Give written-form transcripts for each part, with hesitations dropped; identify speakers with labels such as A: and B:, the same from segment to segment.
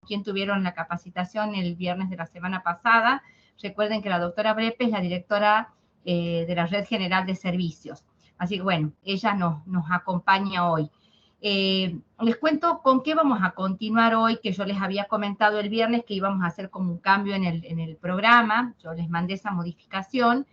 A: quien tuvieron la capacitación el viernes de la semana pasada. Recuerden que la doctora Brepe es la directora de la Red General de Servicios. Así que bueno, ella nos acompaña hoy. Les cuento con qué vamos a continuar hoy, que yo les había comentado el viernes que íbamos a hacer como un cambio en el programa. Yo les mandé esa modificación.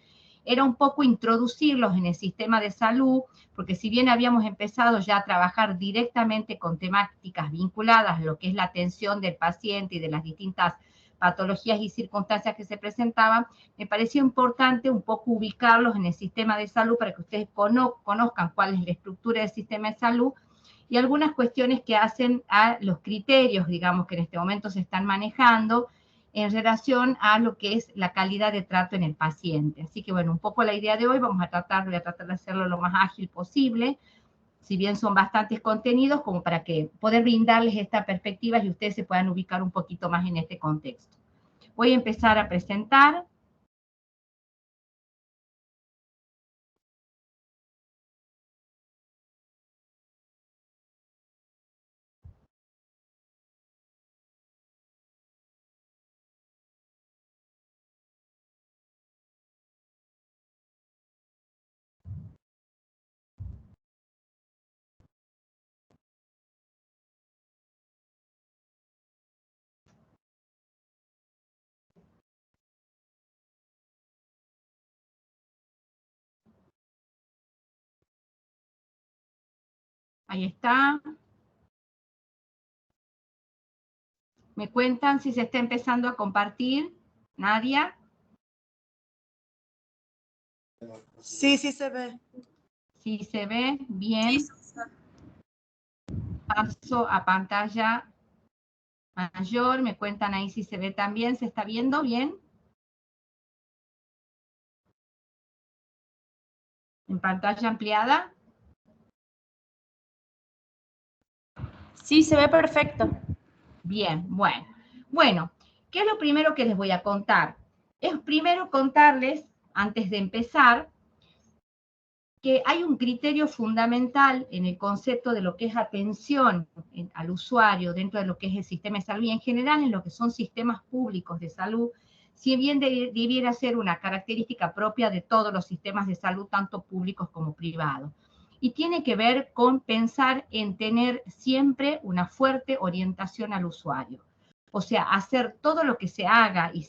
A: Era un poco introducirlos en el sistema de salud, porque si bien habíamos empezado ya a trabajar directamente con temáticas vinculadas a lo que es la atención del paciente y de las distintas patologías y circunstancias que se presentaban, me pareció importante un poco ubicarlos en el sistema de salud para que ustedes conozcan cuál es la estructura del sistema de salud y algunas cuestiones que hacen a los criterios, digamos, que en este momento se están manejando en relación a lo que es la calidad de trato en el paciente. Así que, bueno, un poco la idea de hoy, voy a tratar de hacerlo lo más ágil posible, si bien son bastantes contenidos, como para que poder brindarles esta perspectiva y ustedes se puedan ubicar un poquito más en este contexto. Voy a empezar a presentar. Ahí está. ¿Me cuentan si se está empezando a compartir? ¿Nadia?
B: Sí, sí se ve.
A: Sí se ve, bien.
B: Sí.
A: Paso a pantalla mayor, me cuentan ahí si se ve también, ¿se está viendo bien? ¿En pantalla ampliada?
B: Sí, se ve perfecto.
A: Bien, bueno. Bueno, ¿qué es lo primero que les voy a contar? Es primero contarles, antes de empezar, que hay un criterio fundamental en el concepto de lo que es atención al usuario dentro de lo que es el sistema de salud y en general en lo que son sistemas públicos de salud, si bien debiera ser una característica propia de todos los sistemas de salud, tanto públicos como privados. Y tiene que ver con pensar en tener siempre una fuerte orientación al usuario. O sea, hacer todo lo que se haga y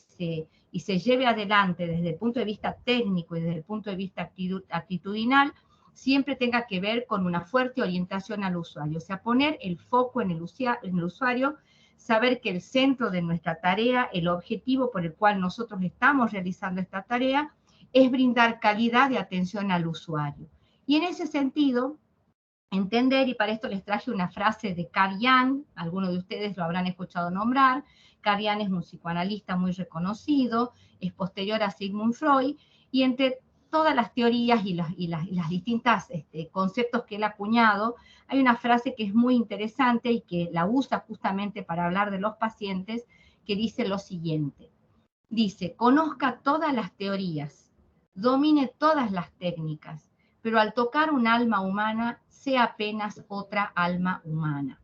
A: se lleve adelante desde el punto de vista técnico y desde el punto de vista actitudinal, siempre tenga que ver con una fuerte orientación al usuario. O sea, poner el foco en el usuario, saber que el centro de nuestra tarea, el objetivo por el cual nosotros estamos realizando esta tarea, es brindar calidad de atención al usuario. Y en ese sentido, entender, y para esto les traje una frase de Carl Jung, algunos de ustedes lo habrán escuchado nombrar. Carl Jung es un psicoanalista muy reconocido, es posterior a Sigmund Freud, y entre todas las teorías y las distintas conceptos que él ha acuñado, hay una frase que es muy interesante y que la usa justamente para hablar de los pacientes, que dice lo siguiente. Dice, conozca todas las teorías, domine todas las técnicas, pero al tocar un alma humana, sea apenas otra alma humana.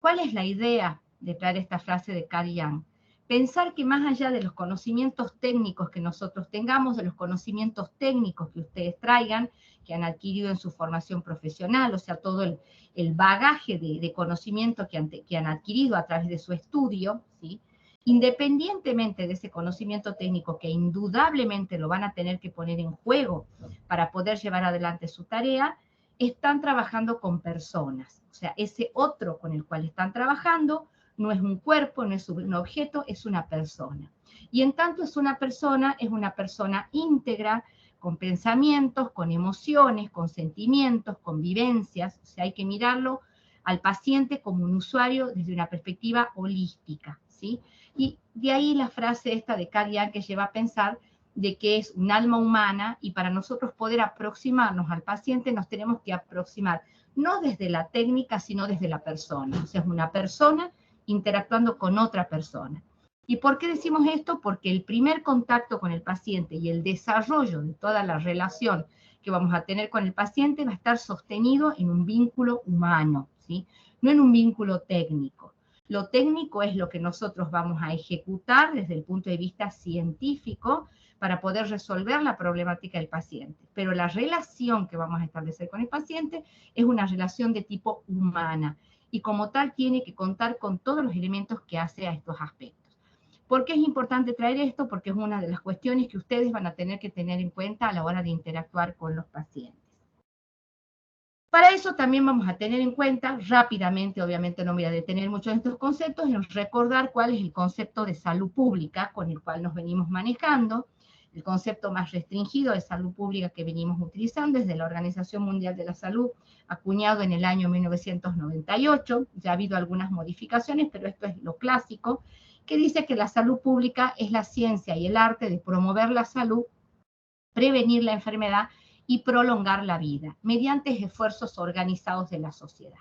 A: ¿Cuál es la idea de traer esta frase de Carl Jung? Pensar que más allá de los conocimientos técnicos que nosotros tengamos, de los conocimientos técnicos que ustedes traigan, que han adquirido en su formación profesional, o sea, todo el bagaje de conocimiento que han adquirido a través de su estudio, ¿sí? Independientemente de ese conocimiento técnico que indudablemente lo van a tener que poner en juego para poder llevar adelante su tarea, están trabajando con personas. O sea, ese otro con el cual están trabajando no es un cuerpo, no es un objeto, es una persona. Y en tanto es una persona íntegra, con pensamientos, con emociones, con sentimientos, con vivencias. O sea, hay que mirarlo al paciente como un usuario desde una perspectiva holística, ¿sí? Y de ahí la frase esta de Carl Jung que lleva a pensar de que es un alma humana y para nosotros poder aproximarnos al paciente nos tenemos que aproximar no desde la técnica, sino desde la persona. O sea, es una persona interactuando con otra persona. ¿Y por qué decimos esto? Porque el primer contacto con el paciente y el desarrollo de toda la relación que vamos a tener con el paciente va a estar sostenido en un vínculo humano, ¿sí? No en un vínculo técnico. Lo técnico es lo que nosotros vamos a ejecutar desde el punto de vista científico para poder resolver la problemática del paciente. Pero la relación que vamos a establecer con el paciente es una relación de tipo humana y como tal tiene que contar con todos los elementos que hace a estos aspectos. ¿Por qué es importante traer esto? Porque es una de las cuestiones que ustedes van a tener que tener en cuenta a la hora de interactuar con los pacientes. Para eso también vamos a tener en cuenta, rápidamente, obviamente no me voy a detener mucho en estos conceptos, en recordar cuál es el concepto de salud pública con el cual nos venimos manejando. El concepto más restringido de salud pública que venimos utilizando es de la Organización Mundial de la Salud, acuñado en el año 1998. Ya ha habido algunas modificaciones, pero esto es lo clásico, que dice que la salud pública es la ciencia y el arte de promover la salud, prevenir la enfermedad y prolongar la vida, mediante esfuerzos organizados de la sociedad.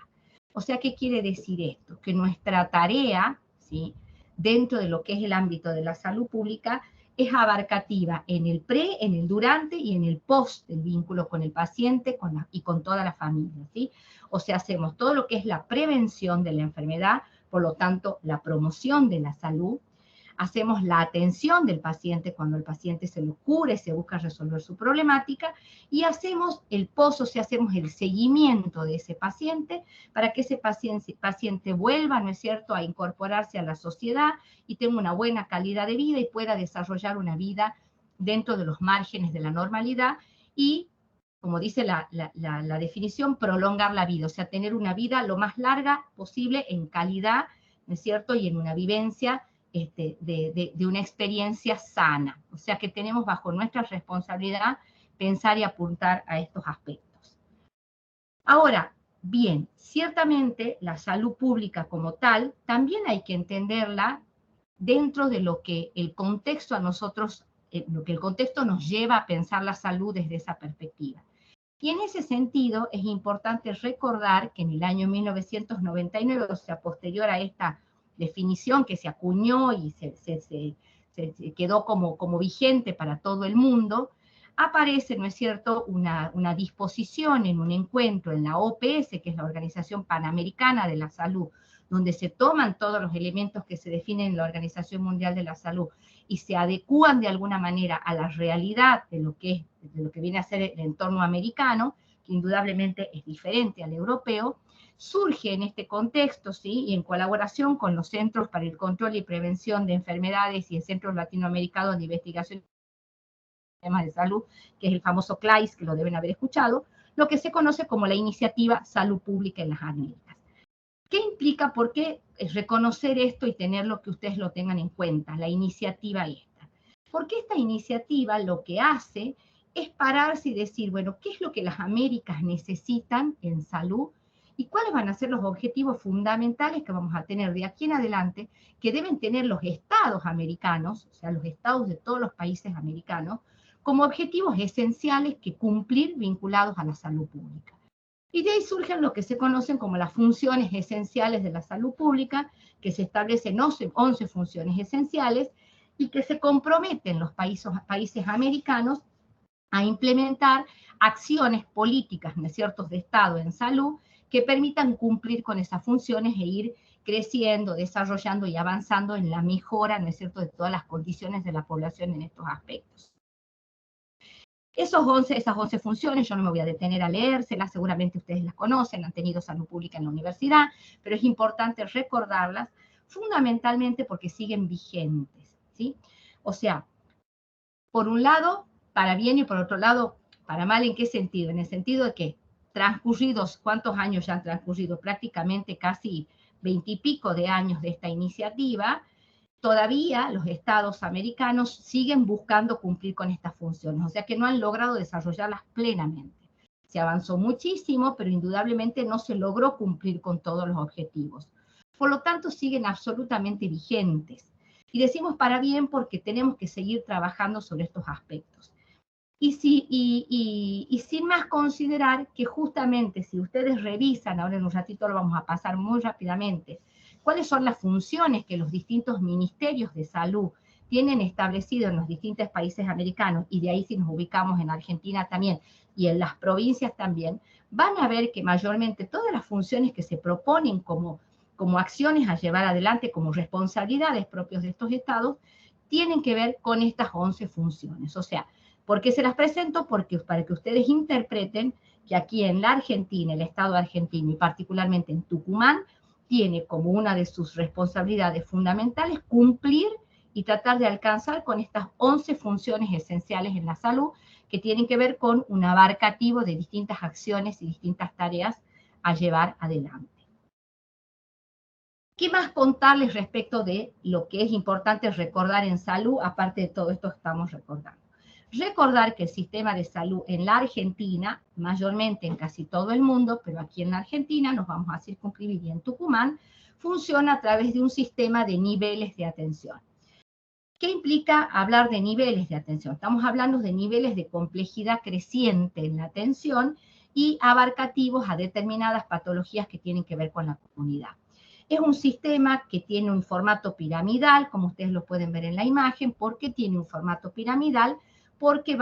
A: O sea, ¿qué quiere decir esto? Que nuestra tarea, ¿sí?, dentro de lo que es el ámbito de la salud pública, es abarcativa en el pre, en el durante y en el post del vínculo con el paciente y con toda la familia, ¿sí? O sea, hacemos todo lo que es la prevención de la enfermedad, por lo tanto, la promoción de la salud. Hacemos la atención del paciente cuando el paciente se lo cure, se busca resolver su problemática, y hacemos el post, o sea, hacemos el seguimiento de ese paciente para que ese paciente vuelva, ¿no es cierto?, a incorporarse a la sociedad y tenga una buena calidad de vida y pueda desarrollar una vida dentro de los márgenes de la normalidad y, como dice la definición, prolongar la vida, o sea, tener una vida lo más larga posible en calidad, ¿no es cierto?, y en una vivencia de una experiencia sana. O sea que tenemos bajo nuestra responsabilidad pensar y apuntar a estos aspectos. Ahora, bien, ciertamente la salud pública como tal también hay que entenderla dentro de lo que el contexto a nosotros, lo que el contexto nos lleva a pensar la salud desde esa perspectiva. Y en ese sentido es importante recordar que en el año 1999, o sea, posterior a esta definición que se acuñó y se quedó como vigente para todo el mundo, aparece, ¿no es cierto?, una disposición en un encuentro en la OPS, que es la Organización Panamericana de la Salud, donde se toman todos los elementos que se definen en la Organización Mundial de la Salud y se adecúan de alguna manera a la realidad de lo que viene a ser el entorno americano, que indudablemente es diferente al europeo. Surge en este contexto, ¿sí?, y en colaboración con los Centros para el Control y Prevención de Enfermedades y el Centro Latinoamericano de Investigación de Salud, que es el famoso CLAIS, que lo deben haber escuchado, lo que se conoce como la Iniciativa Salud Pública en las Américas. ¿Qué implica? ¿Por qué reconocer esto y tenerlo, que ustedes lo tengan en cuenta, la iniciativa esta? Porque esta iniciativa lo que hace es pararse y decir, bueno, ¿qué es lo que las Américas necesitan en salud? ¿Y cuáles van a ser los objetivos fundamentales que vamos a tener de aquí en adelante, que deben tener los estados americanos, o sea, los estados de todos los países americanos, como objetivos esenciales que cumplir vinculados a la salud pública? Y de ahí surgen lo que se conocen como las funciones esenciales de la salud pública, que se establecen 11 funciones esenciales y que se comprometen los países americanos a implementar acciones políticas, ¿no es cierto?, de Estado en salud, que permitan cumplir con esas funciones e ir creciendo, desarrollando y avanzando en la mejora, ¿no es cierto?, de todas las condiciones de la población en estos aspectos. Esas 11 funciones, yo no me voy a detener a leérselas, seguramente ustedes las conocen, han tenido salud pública en la universidad, pero es importante recordarlas, fundamentalmente porque siguen vigentes, ¿sí? O sea, por un lado, para bien, y por otro lado, para mal. ¿En qué sentido? En el sentido de que transcurridos, ¿cuántos años ya han transcurrido? Prácticamente casi 20 y pico de años de esta iniciativa, todavía los estados americanos siguen buscando cumplir con estas funciones, o sea que no han logrado desarrollarlas plenamente. Se avanzó muchísimo, pero indudablemente no se logró cumplir con todos los objetivos. Por lo tanto, siguen absolutamente vigentes. Y decimos para bien porque tenemos que seguir trabajando sobre estos aspectos. Y sin más considerar que justamente si ustedes revisan, ahora en un ratito lo vamos a pasar muy rápidamente, cuáles son las funciones que los distintos ministerios de salud tienen establecido en los distintos países americanos, y de ahí si nos ubicamos en Argentina también, y en las provincias también, van a ver que mayormente todas las funciones que se proponen como como acciones a llevar adelante, como responsabilidades propias de estos estados, tienen que ver con estas 11 funciones. O sea, ¿por qué se las presento? Porque para que ustedes interpreten que aquí en la Argentina, el Estado argentino y particularmente en Tucumán, tiene como una de sus responsabilidades fundamentales cumplir y tratar de alcanzar con estas 11 funciones esenciales en la salud que tienen que ver con un abarcativo de distintas acciones y distintas tareas a llevar adelante. ¿Qué más contarles respecto de lo que es importante recordar en salud, aparte de todo esto que estamos recordando? Recordar que el sistema de salud en la Argentina, mayormente en casi todo el mundo, pero aquí en la Argentina nos vamos a circunscribir y en Tucumán, funciona a través de un sistema de niveles de atención. ¿Qué implica hablar de niveles de atención? Estamos hablando de niveles de complejidad creciente en la atención y abarcativos a determinadas patologías que tienen que ver con la comunidad. Es un sistema que tiene un formato piramidal, como ustedes lo pueden ver en la imagen. ¿Por qué tiene un formato piramidal? Porque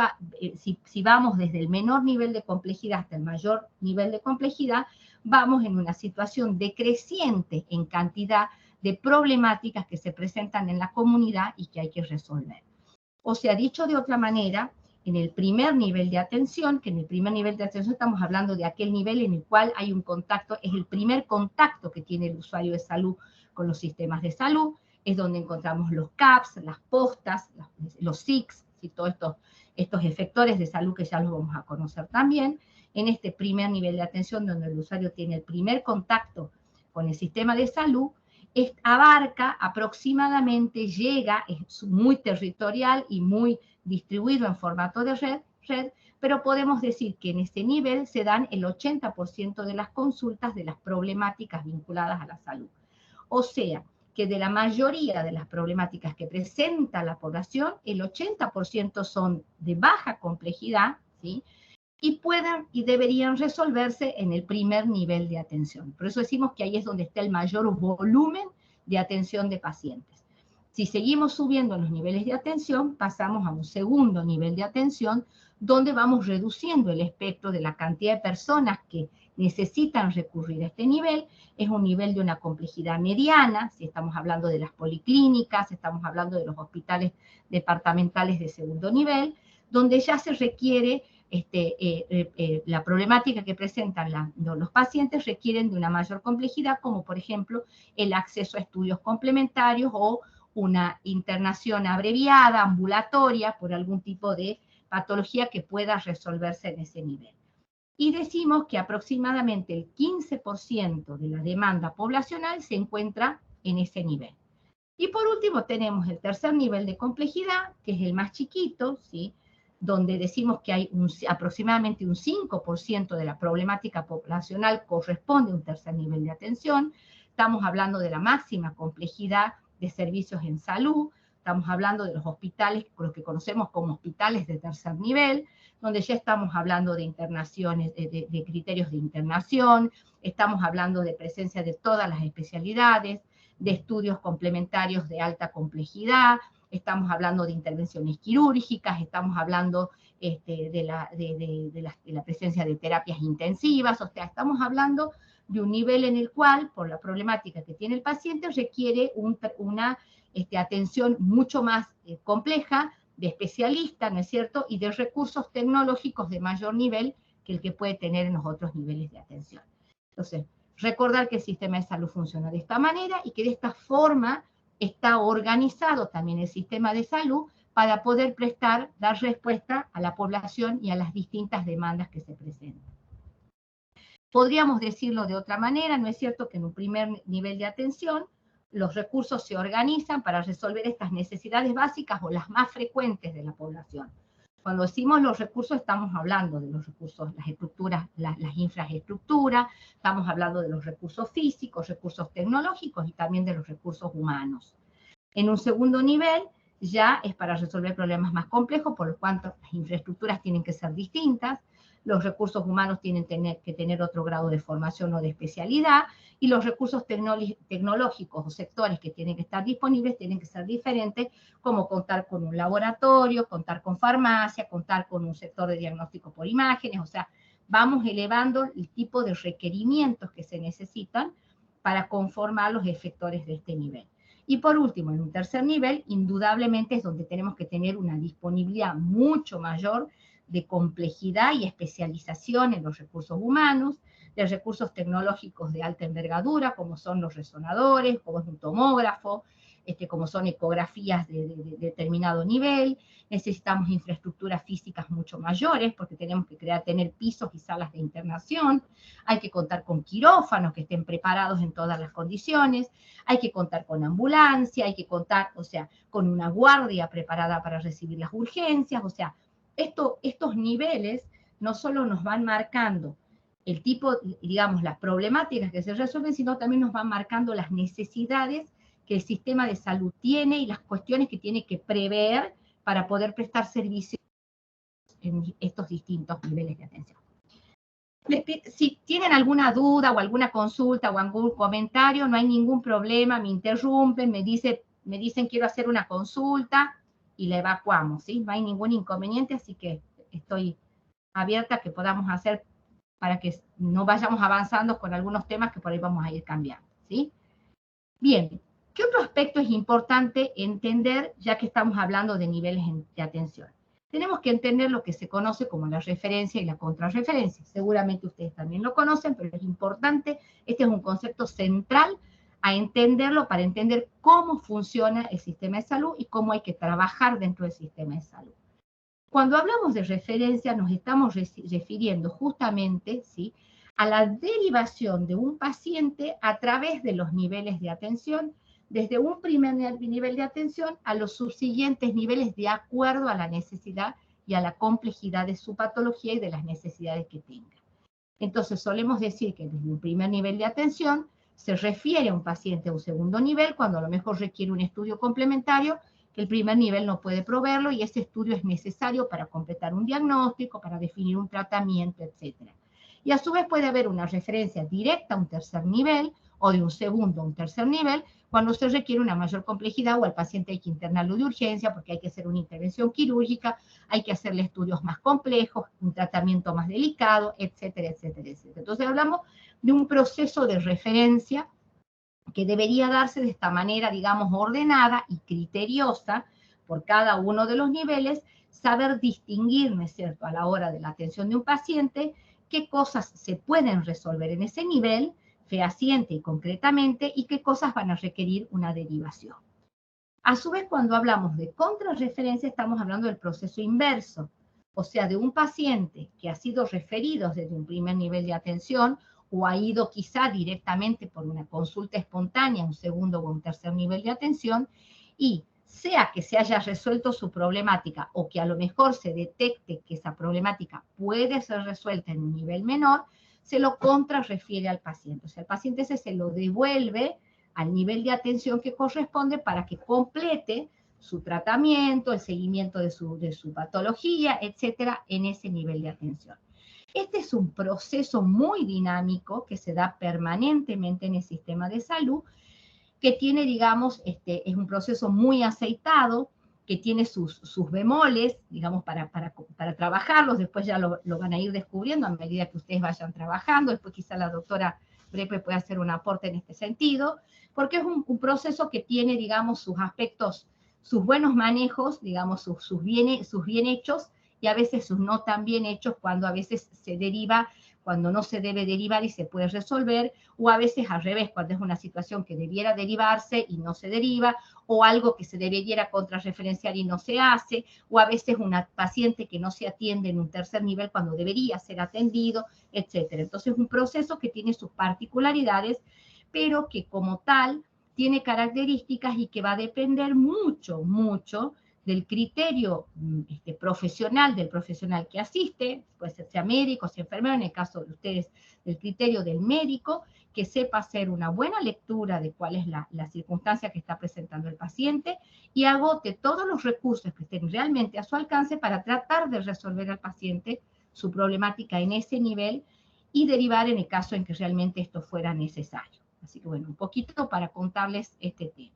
A: si vamos desde el menor nivel de complejidad hasta el mayor nivel de complejidad, vamos en una situación decreciente en cantidad de problemáticas que se presentan en la comunidad y que hay que resolver. O sea, dicho de otra manera, en el primer nivel de atención, que en el primer nivel de atención estamos hablando de aquel nivel en el cual hay un contacto, es el primer contacto que tiene el usuario de salud con los sistemas de salud, es donde encontramos los CAPS, las postas, los SICs, y todos estos efectores de salud que ya los vamos a conocer también. En este primer nivel de atención, donde el usuario tiene el primer contacto con el sistema de salud, abarca aproximadamente, llega, es muy territorial y muy distribuido en formato de red, pero podemos decir que en este nivel se dan el 80% de las consultas de las problemáticas vinculadas a la salud. O sea, que de la mayoría de las problemáticas que presenta la población, el 80% son de baja complejidad, ¿sí? Y puedan y deberían resolverse en el primer nivel de atención. Por eso decimos que ahí es donde está el mayor volumen de atención de pacientes. Si seguimos subiendo los niveles de atención, pasamos a un segundo nivel de atención, donde vamos reduciendo el espectro de la cantidad de personas que necesitan recurrir a este nivel. Es un nivel de una complejidad mediana, si estamos hablando de las policlínicas, estamos hablando de los hospitales departamentales de segundo nivel, donde ya se requiere la problemática que presentan los pacientes requieren de una mayor complejidad, como por ejemplo el acceso a estudios complementarios o una internación abreviada, ambulatoria, por algún tipo de patología que pueda resolverse en ese nivel. Y decimos que aproximadamente el 15% de la demanda poblacional se encuentra en ese nivel. Y por último tenemos el tercer nivel de complejidad, que es el más chiquito, ¿sí?, donde decimos que hay aproximadamente un 5% de la problemática poblacional corresponde a un tercer nivel de atención. Estamos hablando de la máxima complejidad de servicios en salud, estamos hablando de los hospitales, los que conocemos como hospitales de tercer nivel, donde ya estamos hablando de internaciones, de criterios de internación, estamos hablando de presencia de todas las especialidades, de estudios complementarios de alta complejidad, estamos hablando de intervenciones quirúrgicas, estamos hablando de la presencia de terapias intensivas, o sea, estamos hablando de un nivel en el cual, por la problemática que tiene el paciente, requiere una atención mucho más compleja, de especialista, ¿no es cierto?, y de recursos tecnológicos de mayor nivel que el que puede tener en los otros niveles de atención. Entonces, recordar que el sistema de salud funciona de esta manera y que de esta forma está organizado también el sistema de salud para poder dar respuesta a la población y a las distintas demandas que se presentan. Podríamos decirlo de otra manera, ¿no es cierto?, que en un primer nivel de atención los recursos se organizan para resolver estas necesidades básicas o las más frecuentes de la población. Cuando decimos los recursos, estamos hablando de los recursos, las estructuras, las infraestructuras, estamos hablando de los recursos físicos, recursos tecnológicos y también de los recursos humanos. En un segundo nivel, ya es para resolver problemas más complejos, por lo cual las infraestructuras tienen que ser distintas, los recursos humanos tienen que tener otro grado de formación o de especialidad, y los recursos tecnológicos o sectores que tienen que estar disponibles tienen que ser diferentes, como contar con un laboratorio, contar con farmacia, contar con un sector de diagnóstico por imágenes, o sea, vamos elevando el tipo de requerimientos que se necesitan para conformar los efectores de este nivel. Y por último, en un tercer nivel, indudablemente es donde tenemos que tener una disponibilidad mucho mayor de complejidad y especialización en los recursos humanos, de recursos tecnológicos de alta envergadura, como son los resonadores, como es un tomógrafo, como son ecografías de determinado nivel. Necesitamos infraestructuras físicas mucho mayores, porque tenemos que tener pisos y salas de internación. Hay que contar con quirófanos que estén preparados en todas las condiciones. Hay que contar con ambulancia, hay que contar, o sea, con una guardia preparada para recibir las urgencias. O sea, estos niveles no solo nos van marcando el tipo, digamos, las problemáticas que se resuelven, sino también nos van marcando las necesidades que el sistema de salud tiene y las cuestiones que tiene que prever para poder prestar servicios en estos distintos niveles de atención. Si tienen alguna duda o alguna consulta o algún comentario, no hay ningún problema, me interrumpen, me dicen quiero hacer una consulta y la evacuamos, ¿sí? No hay ningún inconveniente, así que estoy abierta a que podamos hacer para que no vayamos avanzando con algunos temas que por ahí vamos a ir cambiando, ¿sí? Bien, ¿qué otro aspecto es importante entender ya que estamos hablando de niveles de atención? Tenemos que entender lo que se conoce como la referencia y la contrarreferencia. Seguramente ustedes también lo conocen, pero es importante, este es un concepto central a entenderlo para entender cómo funciona el sistema de salud y cómo hay que trabajar dentro del sistema de salud. Cuando hablamos de referencia nos estamos refiriendo justamente, ¿sí?, a la derivación de un paciente a través de los niveles de atención, desde un primer nivel de atención a los subsiguientes niveles de acuerdo a la necesidad y a la complejidad de su patología y de las necesidades que tenga. Entonces solemos decir que desde un primer nivel de atención se refiere a un paciente a un segundo nivel cuando a lo mejor requiere un estudio complementario que el primer nivel no puede proveerlo y ese estudio es necesario para completar un diagnóstico, para definir un tratamiento, etc. Y a su vez puede haber una referencia directa a un tercer nivel o de un segundo a un tercer nivel cuando se requiere una mayor complejidad o al paciente hay que internarlo de urgencia porque hay que hacer una intervención quirúrgica, hay que hacerle estudios más complejos, un tratamiento más delicado, etcétera, etcétera, etcétera. Entonces hablamos de un proceso de referencia que debería darse de esta manera, digamos, ordenada y criteriosa por cada uno de los niveles, saber distinguir, ¿no es cierto?, a la hora de la atención de un paciente, qué cosas se pueden resolver en ese nivel, fehaciente y concretamente, y qué cosas van a requerir una derivación. A su vez, cuando hablamos de contrarreferencia, estamos hablando del proceso inverso, o sea, de un paciente que ha sido referido desde un primer nivel de atención o ha ido quizá directamente por una consulta espontánea a un segundo o un tercer nivel de atención, y sea que se haya resuelto su problemática o que a lo mejor se detecte que esa problemática puede ser resuelta en un nivel menor, se lo contrarrefiere al paciente. O sea, el paciente ese se lo devuelve al nivel de atención que corresponde para que complete su tratamiento, el seguimiento de su patología, etcétera, en ese nivel de atención. Este es un proceso muy dinámico que se da permanentemente en el sistema de salud, que tiene, digamos, es un proceso muy aceitado, que tiene sus bemoles, digamos, para trabajarlos, después ya lo van a ir descubriendo a medida que ustedes vayan trabajando, después quizá la doctora Brepe puede hacer un aporte en este sentido, porque es un proceso que tiene, digamos, sus aspectos, sus buenos manejos, digamos, sus bien hechos, y a veces sus no tan bien hechos cuando a veces se deriva, cuando no se debe derivar y se puede resolver, o a veces al revés, cuando es una situación que debiera derivarse y no se deriva, o algo que se debiera contrarreferenciar y no se hace, o a veces una paciente que no se atiende en un tercer nivel cuando debería ser atendido, etc. Entonces es un proceso que tiene sus particularidades, pero que como tal tiene características y que va a depender mucho, mucho del criterio profesional, del profesional que asiste, puede ser sea médico, sea enfermero, en el caso de ustedes, del criterio del médico, que sepa hacer una buena lectura de cuál es la circunstancia que está presentando el paciente y agote todos los recursos que estén realmente a su alcance para tratar de resolver al paciente su problemática en ese nivel y derivar en el caso en que realmente esto fuera necesario. Así que bueno, un poquito para contarles este tema.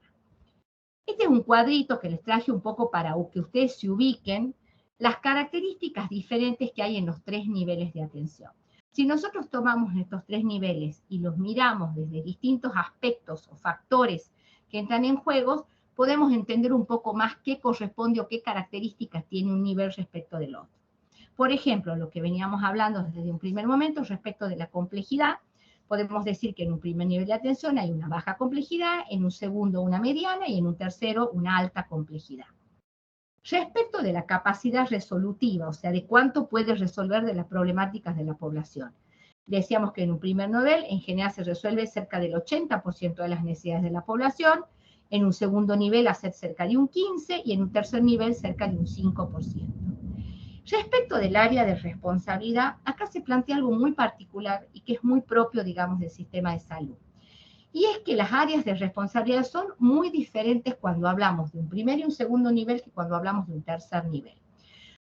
A: Este es un cuadrito que les traje un poco para que ustedes se ubiquen las características diferentes que hay en los tres niveles de atención. Si nosotros tomamos estos 3 niveles y los miramos desde distintos aspectos o factores que entran en juego, podemos entender un poco más qué corresponde o qué características tiene un nivel respecto del otro. Por ejemplo, lo que veníamos hablando desde un primer momento respecto de la complejidad, podemos decir que en un primer nivel de atención hay una baja complejidad, en un segundo una mediana y en un tercero una alta complejidad. Respecto de la capacidad resolutiva, o sea, de cuánto puede resolver de las problemáticas de la población. Decíamos que en un primer nivel, en general, se resuelve cerca del 80% de las necesidades de la población, en un segundo nivel hacer cerca de un 15% y en un tercer nivel cerca de un 5%. Respecto del área de responsabilidad, acá se plantea algo muy particular y que es muy propio, digamos, del sistema de salud. Y es que las áreas de responsabilidad son muy diferentes cuando hablamos de un primer y un segundo nivel que cuando hablamos de un tercer nivel.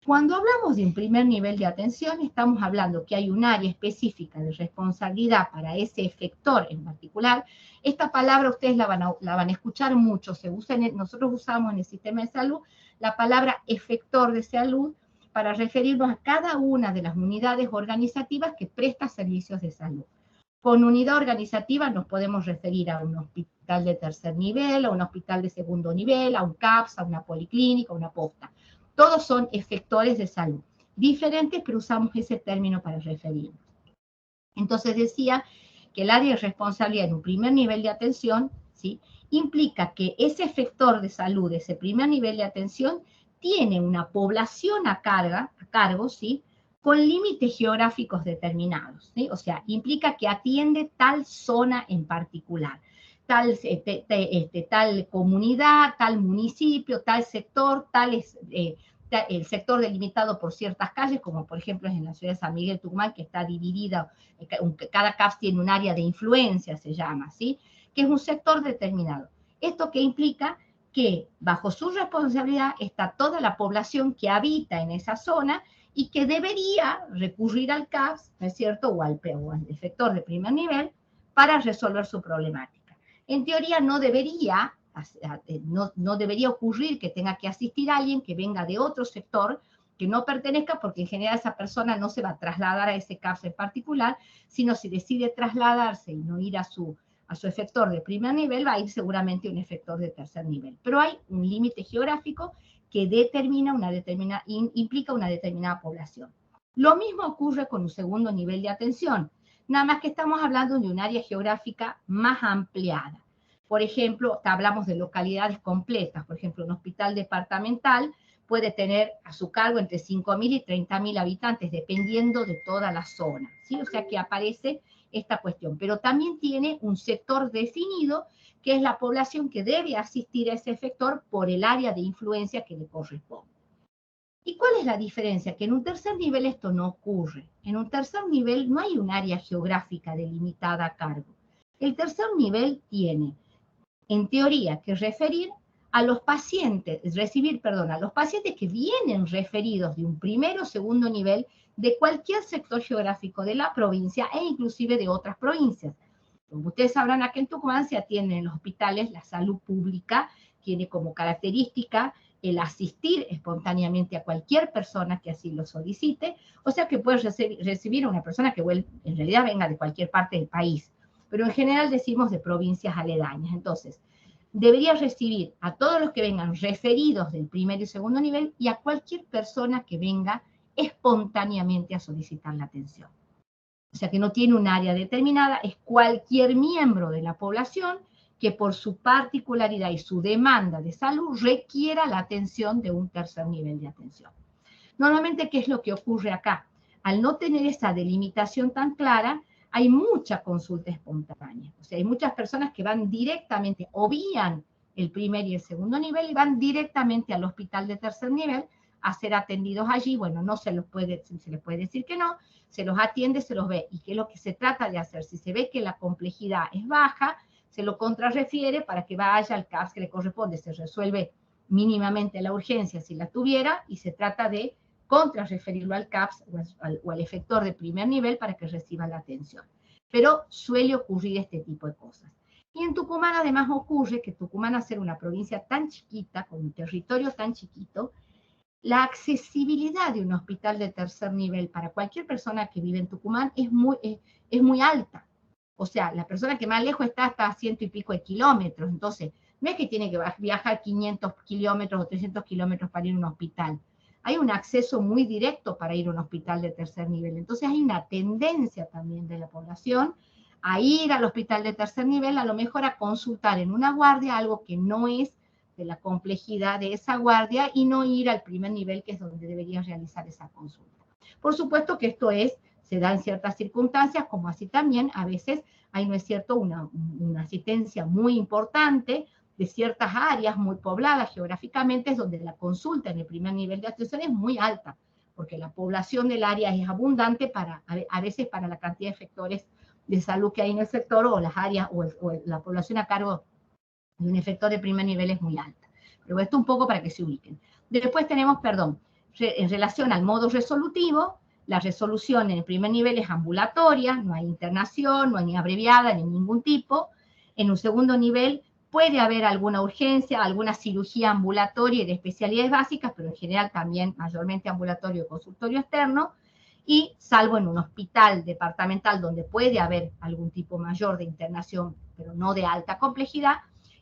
A: Cuando hablamos de un primer nivel de atención, estamos hablando que hay un área específica de responsabilidad para ese efector en particular. Esta palabra ustedes la van a escuchar mucho, nosotros usamos en el sistema de salud la palabra efector de salud para referirnos a cada una de las unidades organizativas que presta servicios de salud. Con unidad organizativa nos podemos referir a un hospital de tercer nivel, a un hospital de segundo nivel, a un CAPS, a una policlínica, a una posta. Todos son efectores de salud. Diferentes, pero usamos ese término para referirnos. Entonces decía que el área de responsabilidad en un primer nivel de atención, ¿sí?, implica que ese efector de salud, ese primer nivel de atención, tiene una población a cargo, ¿sí?, con límites geográficos determinados, ¿sí? O sea, implica que atiende tal zona en particular, tal comunidad, tal municipio, tal sector, el sector delimitado por ciertas calles, como por ejemplo es en la ciudad de San Miguel Tucumán, que está dividida, cada CAPS tiene un área de influencia, se llama, ¿sí?, que es un sector determinado. ¿Esto qué implica? Que bajo su responsabilidad está toda la población que habita en esa zona y que debería recurrir al CAPS, ¿no es cierto?, o al efector de primer nivel para resolver su problemática. En teoría no debería ocurrir que tenga que asistir a alguien que venga de otro sector que no pertenezca, porque en general esa persona no se va a trasladar a ese CAPS en particular, sino si decide trasladarse y no ir a su efector de primer nivel, va a ir seguramente a un efector de tercer nivel. Pero hay un límite geográfico que implica una determinada población. Lo mismo ocurre con un segundo nivel de atención, nada más que estamos hablando de un área geográfica más ampliada. Por ejemplo, hablamos de localidades completas, por ejemplo, un hospital departamental puede tener a su cargo entre 5.000 y 30.000 habitantes, dependiendo de toda la zona, ¿sí? O sea que aparece esta cuestión, pero también tiene un sector definido, que es la población que debe asistir a ese efector por el área de influencia que le corresponde. ¿Y cuál es la diferencia? Que en un tercer nivel esto no ocurre. En un tercer nivel no hay un área geográfica delimitada a cargo. El tercer nivel tiene, en teoría, que referir a los pacientes, a los pacientes que vienen referidos de un primer o segundo nivel de cualquier sector geográfico de la provincia e inclusive de otras provincias. Como ustedes sabrán, aquí en Tucumán se atienden en los hospitales, la salud pública tiene como característica el asistir espontáneamente a cualquier persona que así lo solicite, o sea que puedes recibir a una persona que en realidad venga de cualquier parte del país, pero en general decimos de provincias aledañas. Entonces, debería recibir a todos los que vengan referidos del primer y segundo nivel y a cualquier persona que venga espontáneamente a solicitar la atención. O sea que no tiene un área determinada, es cualquier miembro de la población que por su particularidad y su demanda de salud requiera la atención de un tercer nivel de atención. Normalmente, ¿qué es lo que ocurre acá? Al no tener esa delimitación tan clara, hay mucha consulta espontánea. O sea, hay muchas personas que van directamente, obvían el primer y el segundo nivel y van directamente al hospital de tercer nivel a ser atendidos allí. Bueno, no se les puede decir que no, se los atiende, se los ve. ¿Y qué es lo que se trata de hacer? Si se ve que la complejidad es baja, se lo contrarrefiere para que vaya al CAPS que le corresponde. Se resuelve mínimamente la urgencia si la tuviera y se trata de contrarreferirlo al CAPS o al efector de primer nivel para que reciba la atención. Pero suele ocurrir este tipo de cosas. Y en Tucumán además ocurre que Tucumán, al ser una provincia tan chiquita, con un territorio tan chiquito, la accesibilidad de un hospital de tercer nivel para cualquier persona que vive en Tucumán es muy alta. O sea, la persona que más lejos está hasta 100 y pico de kilómetros. Entonces, no es que tiene que viajar 500 kilómetros o 300 kilómetros para ir a un hospital. Hay un acceso muy directo para ir a un hospital de tercer nivel. Entonces, hay una tendencia también de la población a ir al hospital de tercer nivel, a lo mejor a consultar en una guardia algo que no es de la complejidad de esa guardia y no ir al primer nivel, que es donde deberías realizar esa consulta. Por supuesto que esto se da en ciertas circunstancias, como así también a veces hay, ¿no es cierto?, una asistencia muy importante de ciertas áreas muy pobladas geográficamente, es donde la consulta en el primer nivel de atención es muy alta, porque la población del área es abundante a veces para la cantidad de efectores de salud que hay en el sector, o las áreas, o la población a cargo de un efector de primer nivel es muy alta. Pero esto un poco para que se ubiquen. Después tenemos, en relación al modo resolutivo, la resolución en el primer nivel es ambulatoria, no hay internación, no hay ni abreviada, ni ningún tipo. En un segundo nivel puede haber alguna urgencia, alguna cirugía ambulatoria y de especialidades básicas, pero en general también mayormente ambulatorio y consultorio externo, y salvo en un hospital departamental donde puede haber algún tipo mayor de internación, pero no de alta complejidad.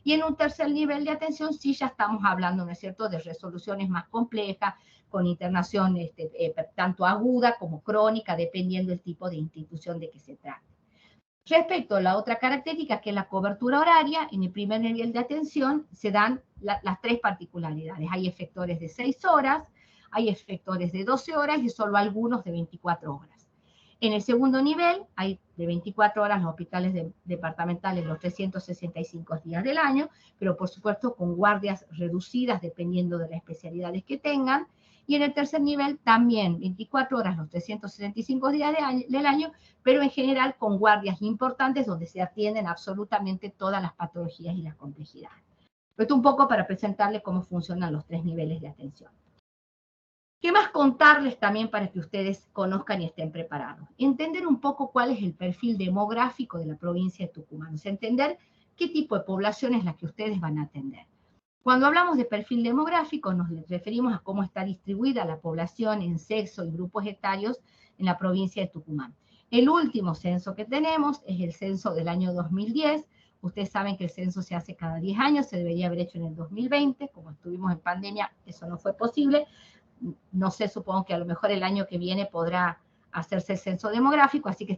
A: Y en un tercer nivel de atención sí ya estamos hablando, ¿no es cierto?, de resoluciones más complejas, con internación tanto aguda como crónica, dependiendo del tipo de institución de que se trate. Respecto a la otra característica, que es la cobertura horaria, en el primer nivel de atención se dan las tres particularidades. Hay efectores de 6 horas, hay efectores de 12 horas y solo algunos de 24 horas. En el segundo nivel hay de 24 horas los hospitales departamentales los 365 días del año, pero por supuesto con guardias reducidas dependiendo de las especialidades que tengan. Y en el tercer nivel también 24 horas los 365 días del año, pero en general con guardias importantes donde se atienden absolutamente todas las patologías y las complejidades. Esto un poco para presentarles cómo funcionan los tres niveles de atención. ¿Qué más contarles también para que ustedes conozcan y estén preparados? Entender un poco cuál es el perfil demográfico de la provincia de Tucumán, o sea, entender qué tipo de población es la que ustedes van a atender. Cuando hablamos de perfil demográfico, nos referimos a cómo está distribuida la población en sexo y grupos etarios en la provincia de Tucumán. El último censo que tenemos es el censo del año 2010. Ustedes saben que el censo se hace cada 10 años, se debería haber hecho en el 2020. Como estuvimos en pandemia, eso no fue posible. No sé, supongo que a lo mejor el año que viene podrá hacerse el censo demográfico, así que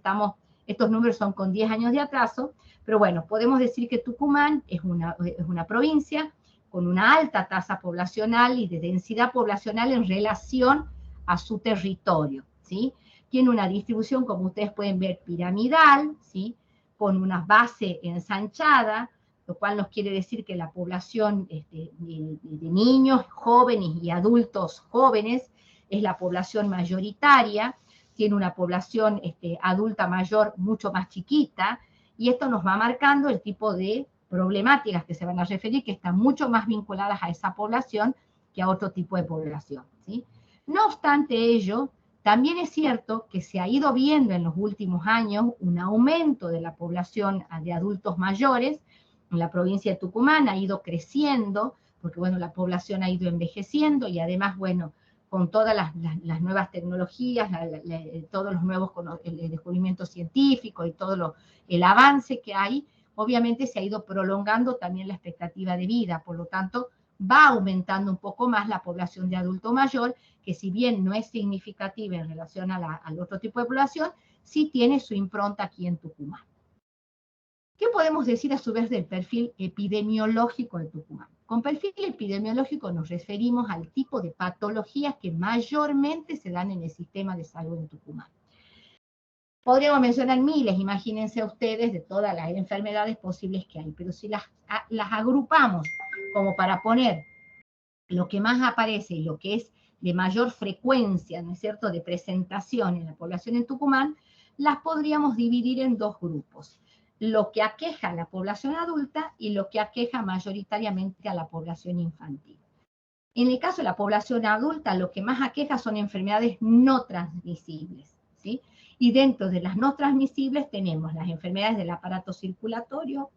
A: estos números son con 10 años de atraso, pero bueno, podemos decir que Tucumán es una provincia con una alta tasa poblacional y de densidad poblacional en relación a su territorio, ¿sí? Tiene una distribución, como ustedes pueden ver, piramidal, ¿sí?, con una base ensanchada, lo cual nos quiere decir que la población de niños, jóvenes y adultos jóvenes es la población mayoritaria, tiene una población adulta mayor mucho más chiquita, y esto nos va marcando el tipo de problemáticas que se van a referir, que están mucho más vinculadas a esa población que a otro tipo de población, ¿sí? No obstante ello, también es cierto que se ha ido viendo en los últimos años un aumento de la población de adultos mayores. En la provincia de Tucumán ha ido creciendo, porque bueno, la población ha ido envejeciendo y además, bueno, con todas las nuevas tecnologías, todos los nuevos descubrimientos científicos y todo el avance que hay, obviamente se ha ido prolongando también la expectativa de vida, por lo tanto, va aumentando un poco más la población de adulto mayor, que si bien no es significativa en relación al otro tipo de población, sí tiene su impronta aquí en Tucumán. ¿Qué podemos decir a su vez del perfil epidemiológico de Tucumán? Con perfil epidemiológico nos referimos al tipo de patologías que mayormente se dan en el sistema de salud en Tucumán. Podríamos mencionar miles, imagínense ustedes, de todas las enfermedades posibles que hay, pero si las agrupamos como para poner lo que más aparece y lo que es de mayor frecuencia, ¿no es cierto?, de presentación en la población en Tucumán, las podríamos dividir en dos grupos: lo que aqueja a la población adulta y lo que aqueja mayoritariamente a la población infantil. En el caso de la población adulta, lo que más aqueja son enfermedades no transmisibles, ¿sí? Y dentro de las no transmisibles tenemos las enfermedades del aparato circulatorio,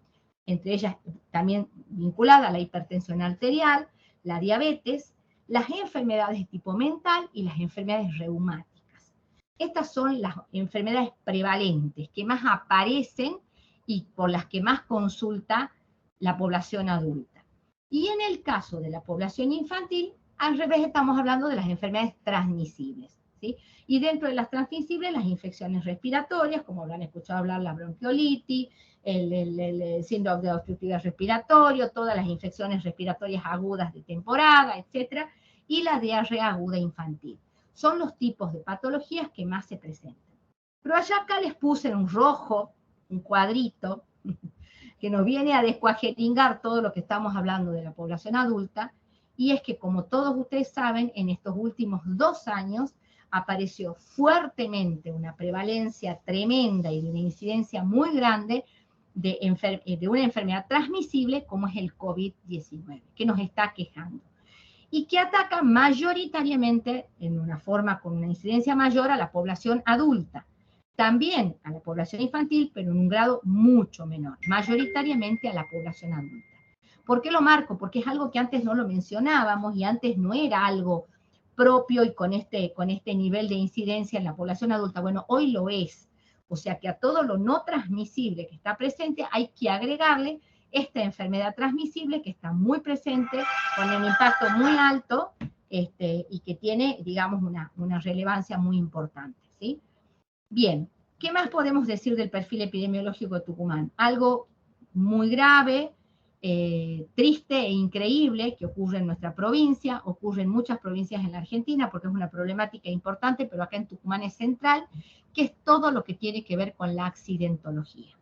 A: entre ellas también vinculada a la hipertensión arterial, la diabetes, las enfermedades de tipo mental y las enfermedades reumáticas. Estas son las enfermedades prevalentes que más aparecen y por las que más consulta la población adulta. Y en el caso de la población infantil, al revés, estamos hablando de las enfermedades transmisibles, ¿sí? Y dentro de las transmisibles, las infecciones respiratorias, como habrán escuchado hablar, la bronquiolitis, el síndrome de obstructividad respiratorio, todas las infecciones respiratorias agudas de temporada, etcétera, y la diarrea aguda infantil. Son los tipos de patologías que más se presentan. Pero allá acá les puse en un rojo, un cuadrito, que nos viene a descuajetingar todo lo que estamos hablando de la población adulta, y es que, como todos ustedes saben, en estos últimos 2 años apareció fuertemente una prevalencia tremenda y de una incidencia muy grande de una enfermedad transmisible como es el COVID-19, que nos está quejando, y que ataca mayoritariamente, en una forma con una incidencia mayor, a la población adulta. También a la población infantil, pero en un grado mucho menor, mayoritariamente a la población adulta. ¿Por qué lo marco? Porque es algo que antes no lo mencionábamos y antes no era algo propio y con este nivel de incidencia en la población adulta. Bueno, hoy lo es. O sea que a todo lo no transmisible que está presente hay que agregarle esta enfermedad transmisible que está muy presente, con un impacto muy alto y que tiene, digamos, una relevancia muy importante, ¿sí? Bien, ¿qué más podemos decir del perfil epidemiológico de Tucumán? Algo muy grave, triste e increíble que ocurre en nuestra provincia, ocurre en muchas provincias en la Argentina porque es una problemática importante, pero acá en Tucumán es central, que es todo lo que tiene que ver con la accidentología.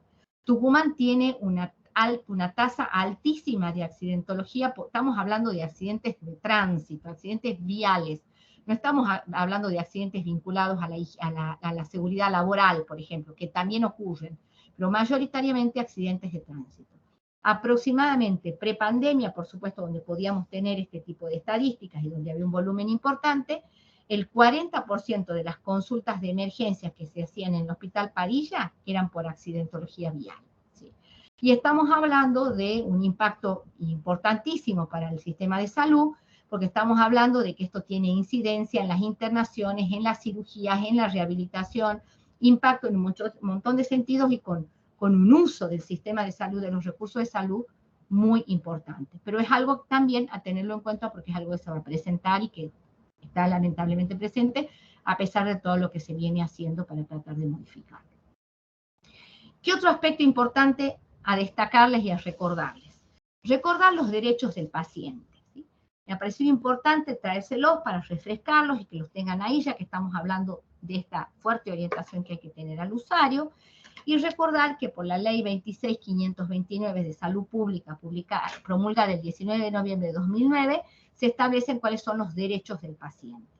A: Tucumán tiene una tasa altísima de accidentología, estamos hablando de accidentes de tránsito, accidentes viales, no estamos hablando de accidentes vinculados a la seguridad laboral, por ejemplo, que también ocurren, pero mayoritariamente accidentes de tránsito. Aproximadamente prepandemia, por supuesto, donde podíamos tener este tipo de estadísticas y donde había un volumen importante, el 40% de las consultas de emergencias que se hacían en el Hospital Padilla eran por accidentología vial. ¿Sí? Y estamos hablando de un impacto importantísimo para el sistema de salud, porque estamos hablando de que esto tiene incidencia en las internaciones, en las cirugías, en la rehabilitación, impacto en un montón de sentidos y con un uso del sistema de salud, de los recursos de salud, muy importante. Pero es algo también a tenerlo en cuenta porque es algo que se va a presentar y que está lamentablemente presente, a pesar de todo lo que se viene haciendo para tratar de modificarlo. ¿Qué otro aspecto importante a destacarles y a recordarles? Recordar los derechos del paciente. ¿Sí? Me ha parecido importante traérselos para refrescarlos y que los tengan ahí, ya que estamos hablando de esta fuerte orientación que hay que tener al usuario, y recordar que por la ley 26.529 de Salud Pública, promulgada el 19 de noviembre de 2009, se establecen cuáles son los derechos del paciente.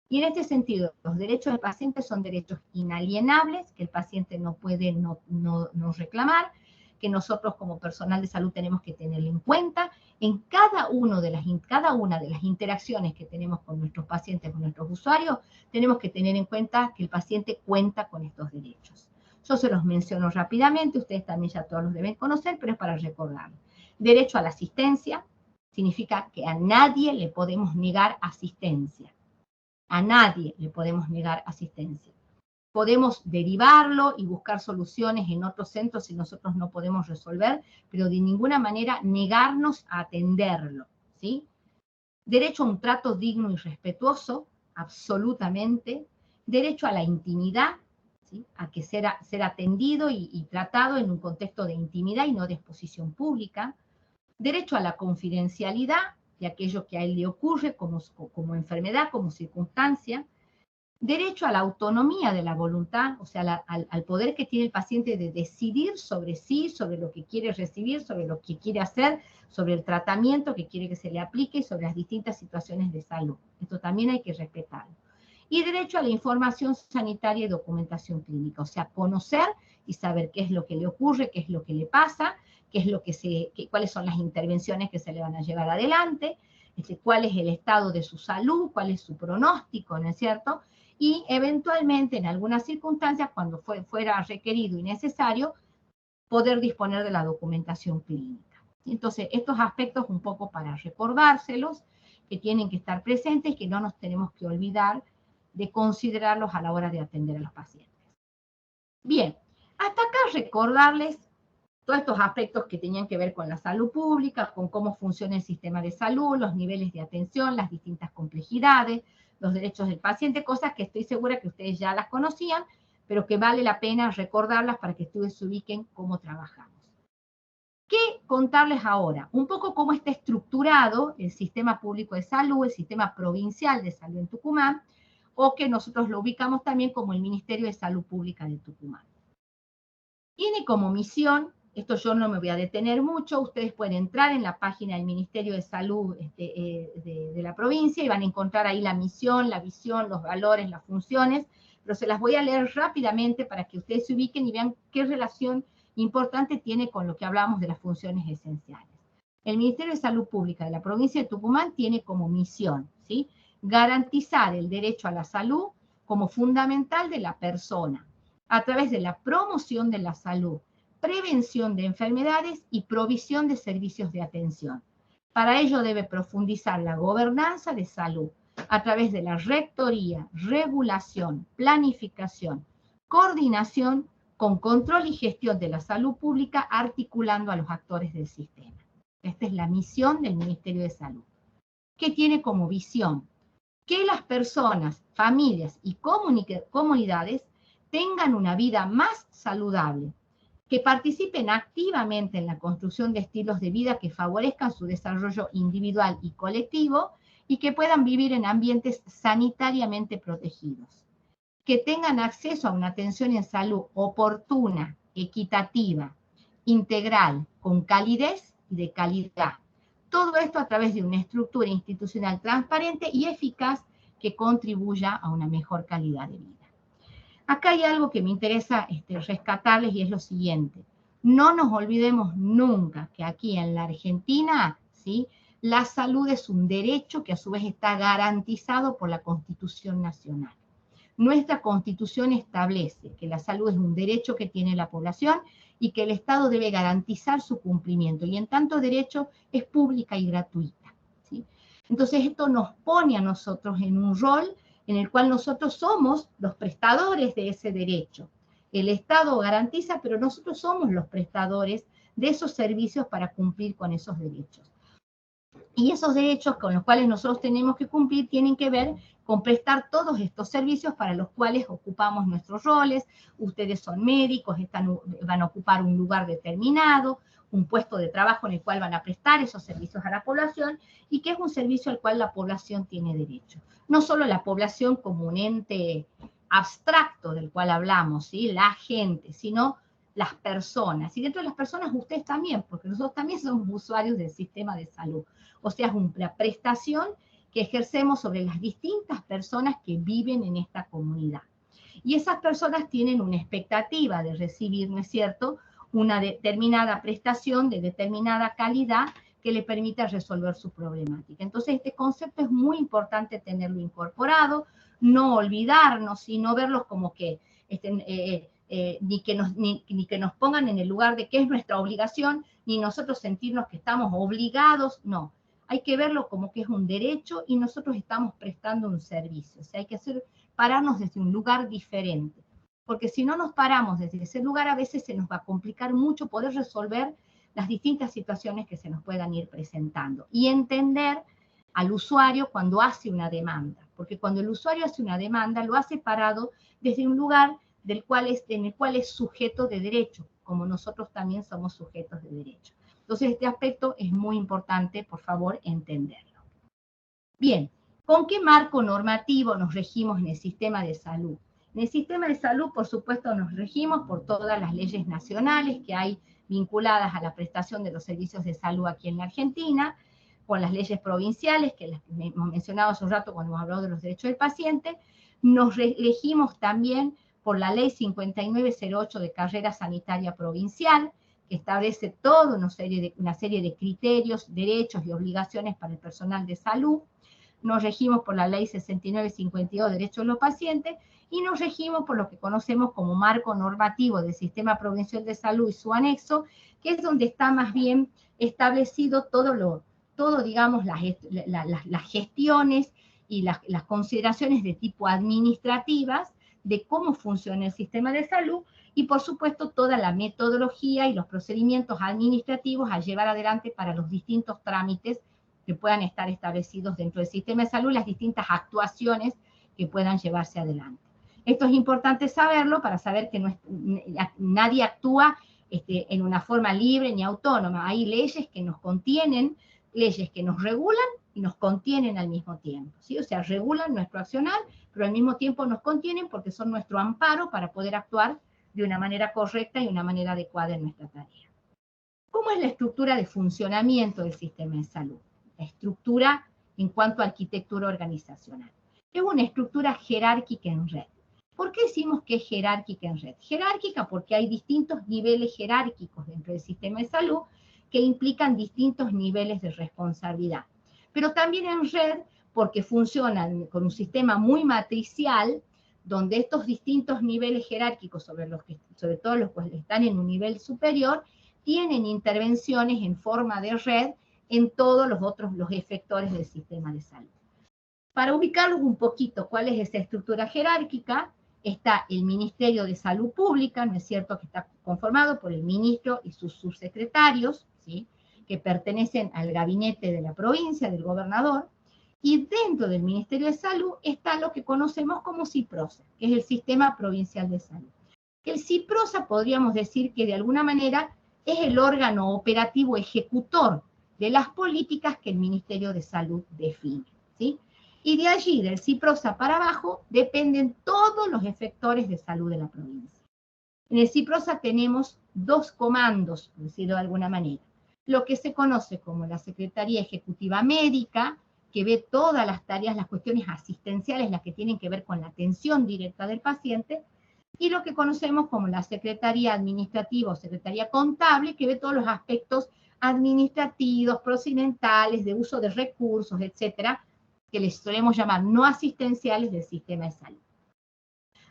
A: Y en este sentido, los derechos del paciente son derechos inalienables, que el paciente no puede no reclamar, que nosotros como personal de salud tenemos que tenerlo en cuenta en cada una de las interacciones que tenemos con nuestros pacientes, con nuestros usuarios, tenemos que tener en cuenta que el paciente cuenta con estos derechos. Yo se los menciono rápidamente, ustedes también ya todos los deben conocer, pero es para recordar. Derecho a la asistencia significa que a nadie le podemos negar asistencia. A nadie le podemos negar asistencia. Podemos derivarlo y buscar soluciones en otros centros si nosotros no podemos resolver, pero de ninguna manera negarnos a atenderlo, ¿sí? Derecho a un trato digno y respetuoso, absolutamente. Derecho a la intimidad, ¿sí? A que ser atendido y tratado en un contexto de intimidad y no de exposición pública. Derecho a la confidencialidad de aquello que a él le ocurre como enfermedad, como circunstancia. Derecho a la autonomía de la voluntad, o sea, al poder que tiene el paciente de decidir sobre sí, sobre lo que quiere recibir, sobre lo que quiere hacer, sobre el tratamiento que quiere que se le aplique y sobre las distintas situaciones de salud. Esto también hay que respetarlo. Y derecho a la información sanitaria y documentación clínica, o sea, conocer y saber qué es lo que le ocurre, qué es lo que le pasa, cuáles son las intervenciones que se le van a llevar adelante, cuál es el estado de su salud, cuál es su pronóstico, ¿no es cierto? Y eventualmente, en algunas circunstancias, cuando fuera requerido y necesario, poder disponer de la documentación clínica. Entonces, estos aspectos un poco para recordárselos, que tienen que estar presentes y que no nos tenemos que olvidar de considerarlos a la hora de atender a los pacientes. Bien, hasta acá recordarles todos estos aspectos que tenían que ver con la salud pública, con cómo funciona el sistema de salud, los niveles de atención, las distintas complejidades, los derechos del paciente, cosas que estoy segura que ustedes ya las conocían, pero que vale la pena recordarlas para que ustedes se ubiquen cómo trabajamos. ¿Qué contarles ahora? Un poco cómo está estructurado el sistema público de salud, el sistema provincial de salud en Tucumán, o que nosotros lo ubicamos también como el Ministerio de Salud Pública de Tucumán. Tiene como misión, esto yo no me voy a detener mucho, ustedes pueden entrar en la página del Ministerio de Salud de la provincia y van a encontrar ahí la misión, la visión, los valores, las funciones, pero se las voy a leer rápidamente para que ustedes se ubiquen y vean qué relación importante tiene con lo que hablamos de las funciones esenciales. El Ministerio de Salud Pública de la provincia de Tucumán tiene como misión, ¿sí?, garantizar el derecho a la salud como fundamental de la persona, a través de la promoción de la salud, prevención de enfermedades y provisión de servicios de atención. Para ello debe profundizar la gobernanza de salud a través de la rectoría, regulación, planificación, coordinación con control y gestión de la salud pública, articulando a los actores del sistema. Esta es la misión del Ministerio de Salud, que tiene como visión que las personas, familias y comunidades tengan una vida más saludable, que participen activamente en la construcción de estilos de vida que favorezcan su desarrollo individual y colectivo y que puedan vivir en ambientes sanitariamente protegidos, que tengan acceso a una atención en salud oportuna, equitativa, integral, con calidez y de calidad. Todo esto a través de una estructura institucional transparente y eficaz que contribuya a una mejor calidad de vida. Acá hay algo que me interesa rescatarles y es lo siguiente. No nos olvidemos nunca que aquí en la Argentina, ¿sí?, la salud es un derecho que a su vez está garantizado por la Constitución Nacional. Nuestra Constitución establece que la salud es un derecho que tiene la población y que el Estado debe garantizar su cumplimiento, y en tanto derecho es pública y gratuita, ¿sí? Entonces esto nos pone a nosotros en un rol en el cual nosotros somos los prestadores de ese derecho. El Estado garantiza, pero nosotros somos los prestadores de esos servicios para cumplir con esos derechos. Y esos derechos con los cuales nosotros tenemos que cumplir tienen que ver con prestar todos estos servicios para los cuales ocupamos nuestros roles. Ustedes son médicos, van a ocupar un lugar determinado, un puesto de trabajo en el cual van a prestar esos servicios a la población y que es un servicio al cual la población tiene derecho. No solo la población como un ente abstracto del cual hablamos, ¿sí?, la gente, sino las personas. Y dentro de las personas ustedes también, porque nosotros también somos usuarios del sistema de salud. O sea, es una prestación que ejercemos sobre las distintas personas que viven en esta comunidad. Y esas personas tienen una expectativa de recibir, ¿no es cierto?, una determinada prestación de determinada calidad que le permita resolver su problemática. Entonces, este concepto es muy importante tenerlo incorporado, no olvidarnos y no verlos como que ni que nos pongan en el lugar de qué es nuestra obligación, ni nosotros sentirnos que estamos obligados, no. Hay que verlo como que es un derecho y nosotros estamos prestando un servicio. O sea, hay que pararnos desde un lugar diferente. Porque si no nos paramos desde ese lugar, a veces se nos va a complicar mucho poder resolver las distintas situaciones que se nos puedan ir presentando. Y entender al usuario cuando hace una demanda. Porque cuando el usuario hace una demanda, lo hace parado desde un lugar en el cual es sujeto de derecho, como nosotros también somos sujetos de derecho. Entonces, este aspecto es muy importante, por favor, entenderlo. Bien, ¿con qué marco normativo nos regimos en el sistema de salud? En el sistema de salud, por supuesto, nos regimos por todas las leyes nacionales que hay vinculadas a la prestación de los servicios de salud aquí en la Argentina, por las leyes provinciales, que las hemos mencionado hace un rato cuando hemos hablado de los derechos del paciente. Nos regimos también por la ley 5908 de carrera sanitaria provincial, que establece toda una serie de criterios, derechos y obligaciones para el personal de salud. Nos regimos por la ley 6952, derechos de los pacientes, y nos regimos por lo que conocemos como marco normativo del Sistema Provincial de Salud y su anexo, que es donde está más bien establecido todo todo, digamos, las gestiones y las consideraciones de tipo administrativas de cómo funciona el sistema de salud y, por supuesto, toda la metodología y los procedimientos administrativos a llevar adelante para los distintos trámites que puedan estar establecidos dentro del sistema de salud, las distintas actuaciones que puedan llevarse adelante. Esto es importante saberlo para saber que nadie actúa en una forma libre ni autónoma. Hay leyes que nos contienen, leyes que nos regulan y nos contienen al mismo tiempo, ¿sí? O sea, regulan nuestro accionar, pero al mismo tiempo nos contienen porque son nuestro amparo para poder actuar de una manera correcta y una manera adecuada en nuestra tarea. ¿Cómo es la estructura de funcionamiento del sistema de salud? La estructura en cuanto a arquitectura organizacional. Es una estructura jerárquica en red. ¿Por qué decimos que es jerárquica en red? Jerárquica porque hay distintos niveles jerárquicos dentro del sistema de salud que implican distintos niveles de responsabilidad. Pero también en red porque funcionan con un sistema muy matricial, donde estos distintos niveles jerárquicos, sobre todo los que están en un nivel superior, tienen intervenciones en forma de red en todos los efectores del sistema de salud. Para ubicarlos un poquito, ¿cuál es esa estructura jerárquica? Está el Ministerio de Salud Pública, ¿no es cierto?, que está conformado por el ministro y sus subsecretarios, ¿sí?, que pertenecen al gabinete de la provincia, del gobernador, y dentro del Ministerio de Salud está lo que conocemos como CIPROSA, que es el Sistema Provincial de Salud. El CIPROSA podríamos decir que de alguna manera es el órgano operativo ejecutor de las políticas que el Ministerio de Salud define, ¿sí? Y de allí, del CIPROSA para abajo, dependen todos los efectores de salud de la provincia. En el CIPROSA tenemos dos comandos, por decirlo de alguna manera. Lo que se conoce como la Secretaría Ejecutiva Médica, que ve todas las tareas, las cuestiones asistenciales, las que tienen que ver con la atención directa del paciente, y lo que conocemos como la Secretaría Administrativa o Secretaría Contable, que ve todos los aspectos administrativos, procedimentales, de uso de recursos, etcétera, que les solemos llamar no asistenciales del sistema de salud.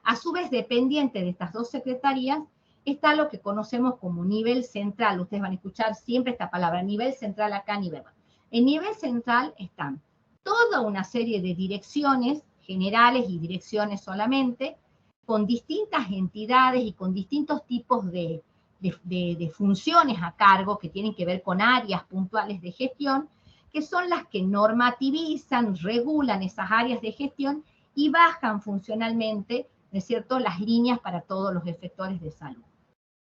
A: A su vez, dependiente de estas dos secretarías, está lo que conocemos como nivel central. Ustedes van a escuchar siempre esta palabra, nivel central acá, nivel bajo. En nivel central están toda una serie de direcciones generales y direcciones solamente, con distintas entidades y con distintos tipos de funciones a cargo que tienen que ver con áreas puntuales de gestión, que son las que normativizan, regulan esas áreas de gestión y bajan funcionalmente, ¿no es cierto?, las líneas para todos los efectores de salud.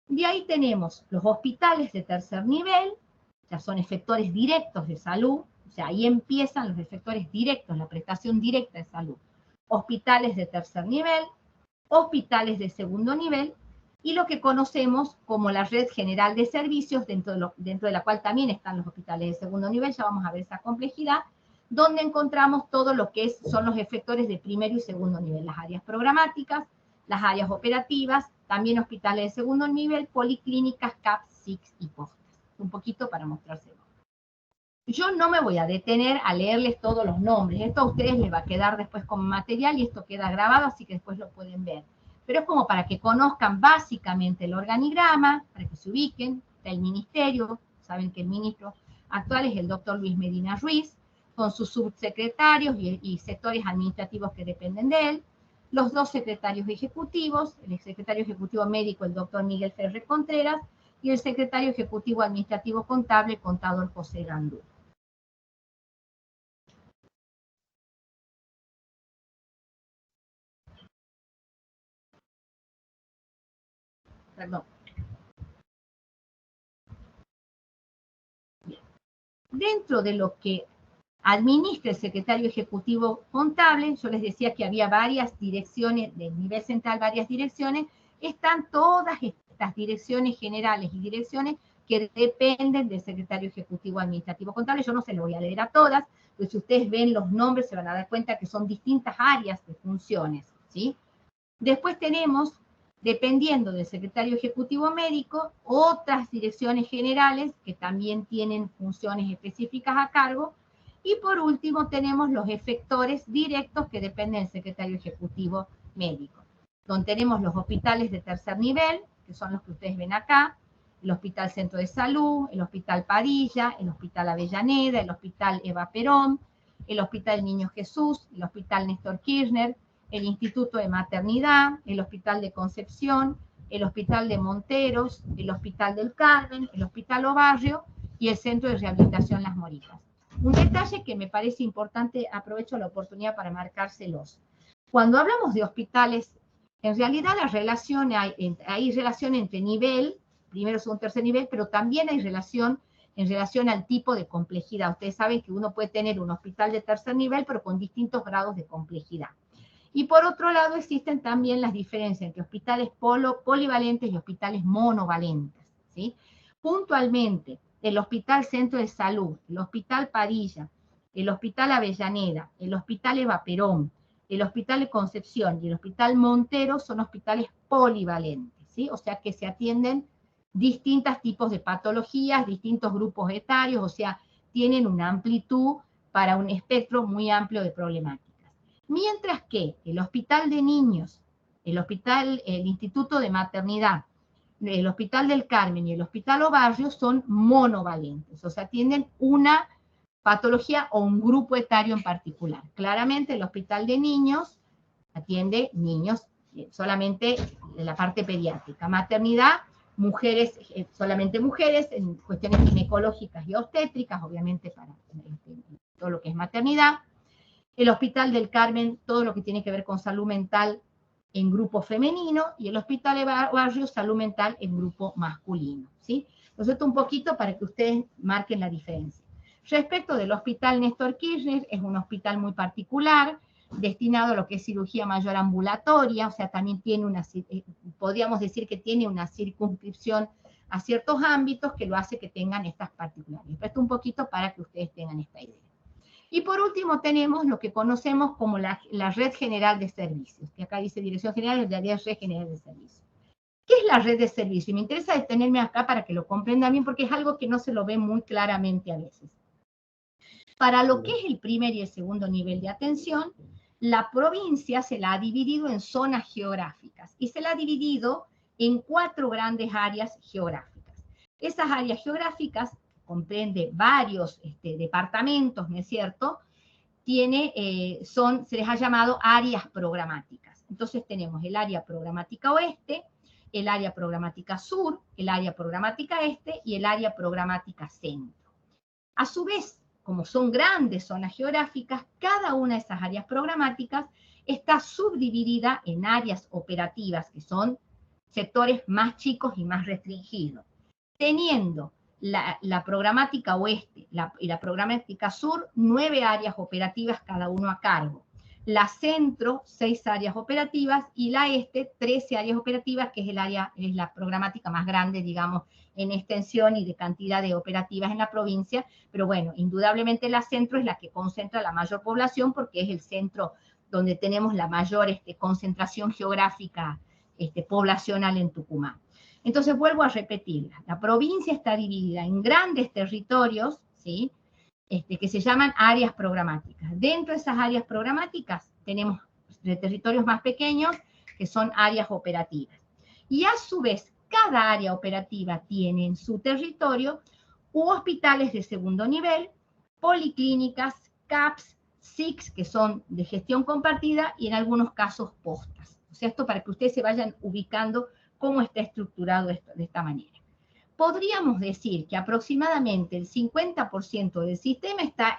A: De ahí tenemos los hospitales de tercer nivel, ya son efectores directos de salud, o sea, ahí empiezan los efectores directos, la prestación directa de salud. Hospitales de tercer nivel, hospitales de segundo nivel, y lo que conocemos como la red general de servicios, dentro de la cual también están los hospitales de segundo nivel, ya vamos a ver esa complejidad, donde encontramos todo lo que son los efectores de primero y segundo nivel, las áreas programáticas, las áreas operativas, también hospitales de segundo nivel, policlínicas, CAP, SICS y postas. Un poquito para mostrárselo. Yo no me voy a detener a leerles todos los nombres, esto a ustedes les va a quedar después como material y esto queda grabado, así que después lo pueden ver. Pero es como para que conozcan básicamente el organigrama, para que se ubiquen, está el ministerio, saben que el ministro actual es el doctor Luis Medina Ruiz, con sus subsecretarios y sectores administrativos que dependen de él, los dos secretarios ejecutivos, el secretario ejecutivo médico, el doctor Miguel Ferrer Contreras, y el secretario ejecutivo administrativo contable, contador José Gandú. Perdón. Bien. Dentro de lo que administra el secretario ejecutivo contable, yo les decía que había varias direcciones, del nivel central varias direcciones, están todas estas direcciones generales y direcciones que dependen del secretario ejecutivo administrativo contable. Yo no se lo voy a leer a todas, pero si ustedes ven los nombres se van a dar cuenta que son distintas áreas de funciones, ¿sí? Después tenemos, dependiendo del secretario ejecutivo médico, otras direcciones generales que también tienen funciones específicas a cargo. Y por último tenemos los efectores directos que dependen del secretario ejecutivo médico, donde tenemos los hospitales de tercer nivel, que son los que ustedes ven acá, el Hospital Centro de Salud, el Hospital Padilla, el Hospital Avellaneda, el Hospital Eva Perón, el Hospital Niño Jesús, el Hospital Néstor Kirchner, el Instituto de Maternidad, el Hospital de Concepción, el Hospital de Monteros, el Hospital del Carmen, el Hospital Obarrio y el Centro de Rehabilitación Las Moritas. Un detalle que me parece importante, aprovecho la oportunidad para marcárselos. Cuando hablamos de hospitales, en realidad hay relación entre nivel, primero, segundo, tercer nivel, pero también hay relación en relación al tipo de complejidad. Ustedes saben que uno puede tener un hospital de tercer nivel, pero con distintos grados de complejidad. Y por otro lado, existen también las diferencias entre hospitales polivalentes y hospitales monovalentes, ¿sí? Puntualmente, el Hospital Centro de Salud, el Hospital Padilla, el Hospital Avellaneda, el Hospital Eva Perón, el Hospital de Concepción y el Hospital Montero son hospitales polivalentes, ¿sí? O sea que se atienden distintos tipos de patologías, distintos grupos etarios, o sea, tienen una amplitud para un espectro muy amplio de problemáticas. Mientras que el Hospital de Niños, el Instituto de Maternidad, el Hospital del Carmen y el Hospital Obarrio son monovalentes, o sea, tienen una patología o un grupo etario en particular. Claramente el Hospital de Niños atiende niños, solamente en la parte pediátrica. Maternidad, mujeres, solamente mujeres, en cuestiones ginecológicas y obstétricas, obviamente para todo lo que es maternidad. El Hospital del Carmen, todo lo que tiene que ver con salud mental en grupo femenino, y el Hospital de Barrio, salud mental en grupo masculino, ¿sí? Entonces, esto un poquito para que ustedes marquen la diferencia. Respecto del Hospital Néstor Kirchner, es un hospital muy particular, destinado a lo que es cirugía mayor ambulatoria, o sea, también tiene podríamos decir que tiene una circunscripción a ciertos ámbitos que lo hace que tengan estas particularidades. Esto un poquito para que ustedes tengan esta idea. Y por último tenemos lo que conocemos como la Red General de Servicios, que acá dice Dirección General de la Red General de Servicios. ¿Qué es la red de servicios? Y me interesa detenerme acá para que lo comprendan bien, porque es algo que no se lo ve muy claramente a veces. Para lo que es el primer y el segundo nivel de atención, la provincia se la ha dividido en zonas geográficas y se la ha dividido en 4 grandes áreas geográficas. Esas áreas geográficas comprende varios departamentos, ¿no es cierto? Se les ha llamado áreas programáticas. Entonces tenemos el área programática oeste, el área programática sur, el área programática este y el área programática centro. A su vez, como son grandes zonas geográficas, cada una de esas áreas programáticas está subdividida en áreas operativas, que son sectores más chicos y más restringidos, teniendo la programática oeste y la programática sur, 9 áreas operativas cada uno a cargo. La centro, 6 áreas operativas, y la este, 13 áreas operativas, que es la programática más grande, digamos, en extensión y de cantidad de operativas en la provincia, pero bueno, indudablemente la centro es la que concentra la mayor población, porque es el centro donde tenemos la mayor concentración geográfica poblacional en Tucumán. Entonces, vuelvo a repetirla. La provincia está dividida en grandes territorios, ¿sí? Que se llaman áreas programáticas. Dentro de esas áreas programáticas tenemos territorios más pequeños, que son áreas operativas. Y a su vez, cada área operativa tiene en su territorio hospitales de segundo nivel, policlínicas, CAPS, SICs, que son de gestión compartida, y en algunos casos postas. O sea, esto para que ustedes se vayan ubicando cómo está estructurado esto de esta manera. Podríamos decir que aproximadamente el 50% del sistema está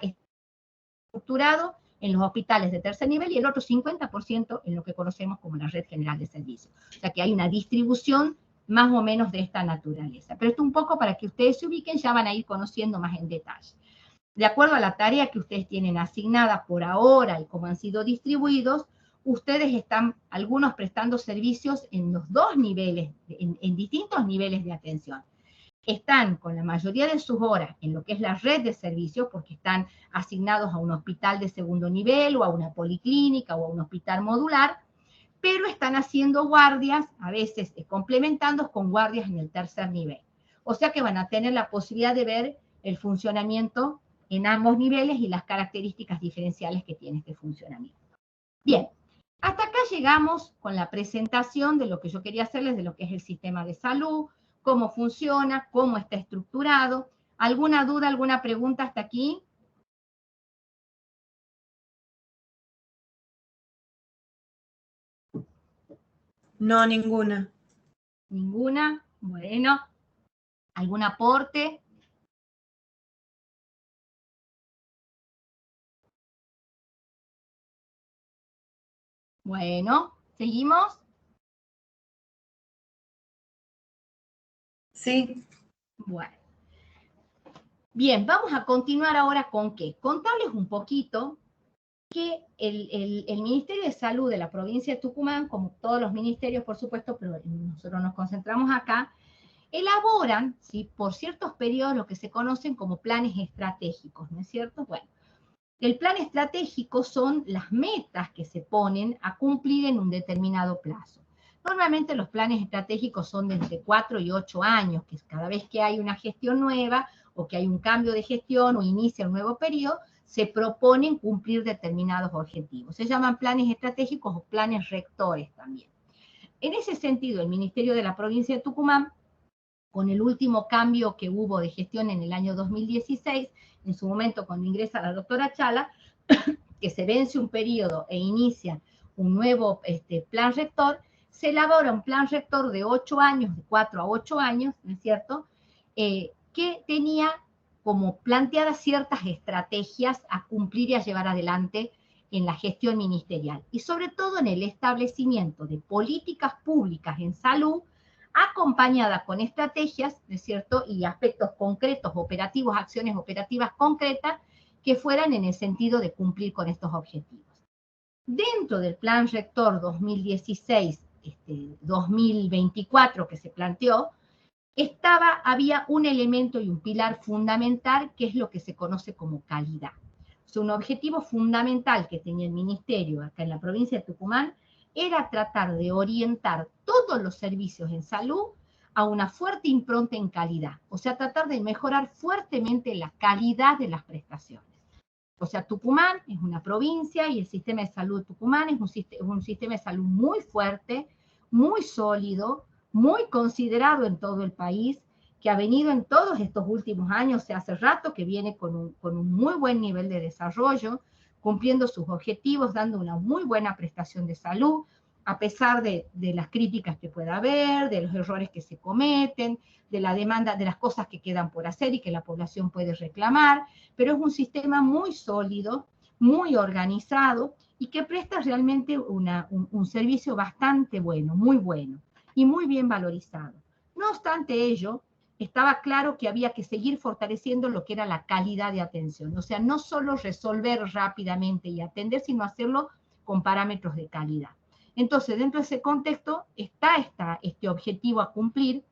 A: estructurado en los hospitales de tercer nivel y el otro 50% en lo que conocemos como la Red General de Servicios. O sea que hay una distribución más o menos de esta naturaleza. Pero esto un poco para que ustedes se ubiquen, ya van a ir conociendo más en detalle. De acuerdo a la tarea que ustedes tienen asignada por ahora y cómo han sido distribuidos, ustedes están, algunos prestando servicios en los 2 niveles, en distintos niveles de atención. Están con la mayoría de sus horas en lo que es la red de servicios, porque están asignados a un hospital de segundo nivel, o a una policlínica, o a un hospital modular, pero están haciendo guardias, a veces complementando con guardias en el tercer nivel. O sea que van a tener la posibilidad de ver el funcionamiento en ambos niveles y las características diferenciales que tiene este funcionamiento. Bien, hasta acá llegamos con la presentación de lo que yo quería hacerles, de lo que es el sistema de salud, cómo funciona, cómo está estructurado. ¿Alguna duda, alguna pregunta hasta aquí?
B: No, ninguna.
A: ¿Ninguna? Bueno. ¿Algún aporte? Bueno, ¿seguimos?
B: Sí.
A: Bueno. Bien, vamos a continuar ahora con qué. Contarles un poquito que el Ministerio de Salud de la provincia de Tucumán, como todos los ministerios, por supuesto, pero nosotros nos concentramos acá, elaboran, ¿sí?, por ciertos periodos lo que se conocen como planes estratégicos, ¿no es cierto? Bueno, el plan estratégico son las metas que se ponen a cumplir en un determinado plazo. Normalmente los planes estratégicos son de entre 4 y 8 años, que cada vez que hay una gestión nueva o que hay un cambio de gestión o inicia un nuevo periodo, se proponen cumplir determinados objetivos. Se llaman planes estratégicos o planes rectores también. En ese sentido, el Ministerio de la Provincia de Tucumán, con el último cambio que hubo de gestión en el año 2016, en su momento cuando ingresa la doctora Chala, que se vence un periodo e inicia un nuevo plan rector, se elabora un plan rector de 8 años, de 4 a 8 años, ¿no es cierto?, que tenía como planteadas ciertas estrategias a cumplir y a llevar adelante en la gestión ministerial, y sobre todo en el establecimiento de políticas públicas en salud, acompañada con estrategias, ¿no es cierto?, y aspectos concretos, operativos, acciones operativas concretas, que fueran en el sentido de cumplir con estos objetivos. Dentro del Plan Rector 2016-2024 que se planteó, había un elemento y un pilar fundamental que es lo que se conoce como calidad. O sea, un objetivo fundamental que tenía el Ministerio acá en la provincia de Tucumán era tratar de orientar todos los servicios en salud a una fuerte impronta en calidad, o sea, tratar de mejorar fuertemente la calidad de las prestaciones. O sea, Tucumán es una provincia y el sistema de salud de Tucumán es un sistema de salud muy fuerte, muy sólido, muy considerado en todo el país, que ha venido en todos estos últimos años, o sea, hace rato que viene con un muy buen nivel de desarrollo, cumpliendo sus objetivos, dando una muy buena prestación de salud, a pesar de las críticas que pueda haber, de los errores que se cometen, de la demanda, de las cosas que quedan por hacer y que la población puede reclamar, pero es un sistema muy sólido, muy organizado y que presta realmente un servicio bastante bueno, muy bueno y muy bien valorizado. No obstante ello, estaba claro que había que seguir fortaleciendo lo que era la calidad de atención, o sea, no solo resolver rápidamente y atender, sino hacerlo con parámetros de calidad. Entonces, dentro de ese contexto está este objetivo a cumplir,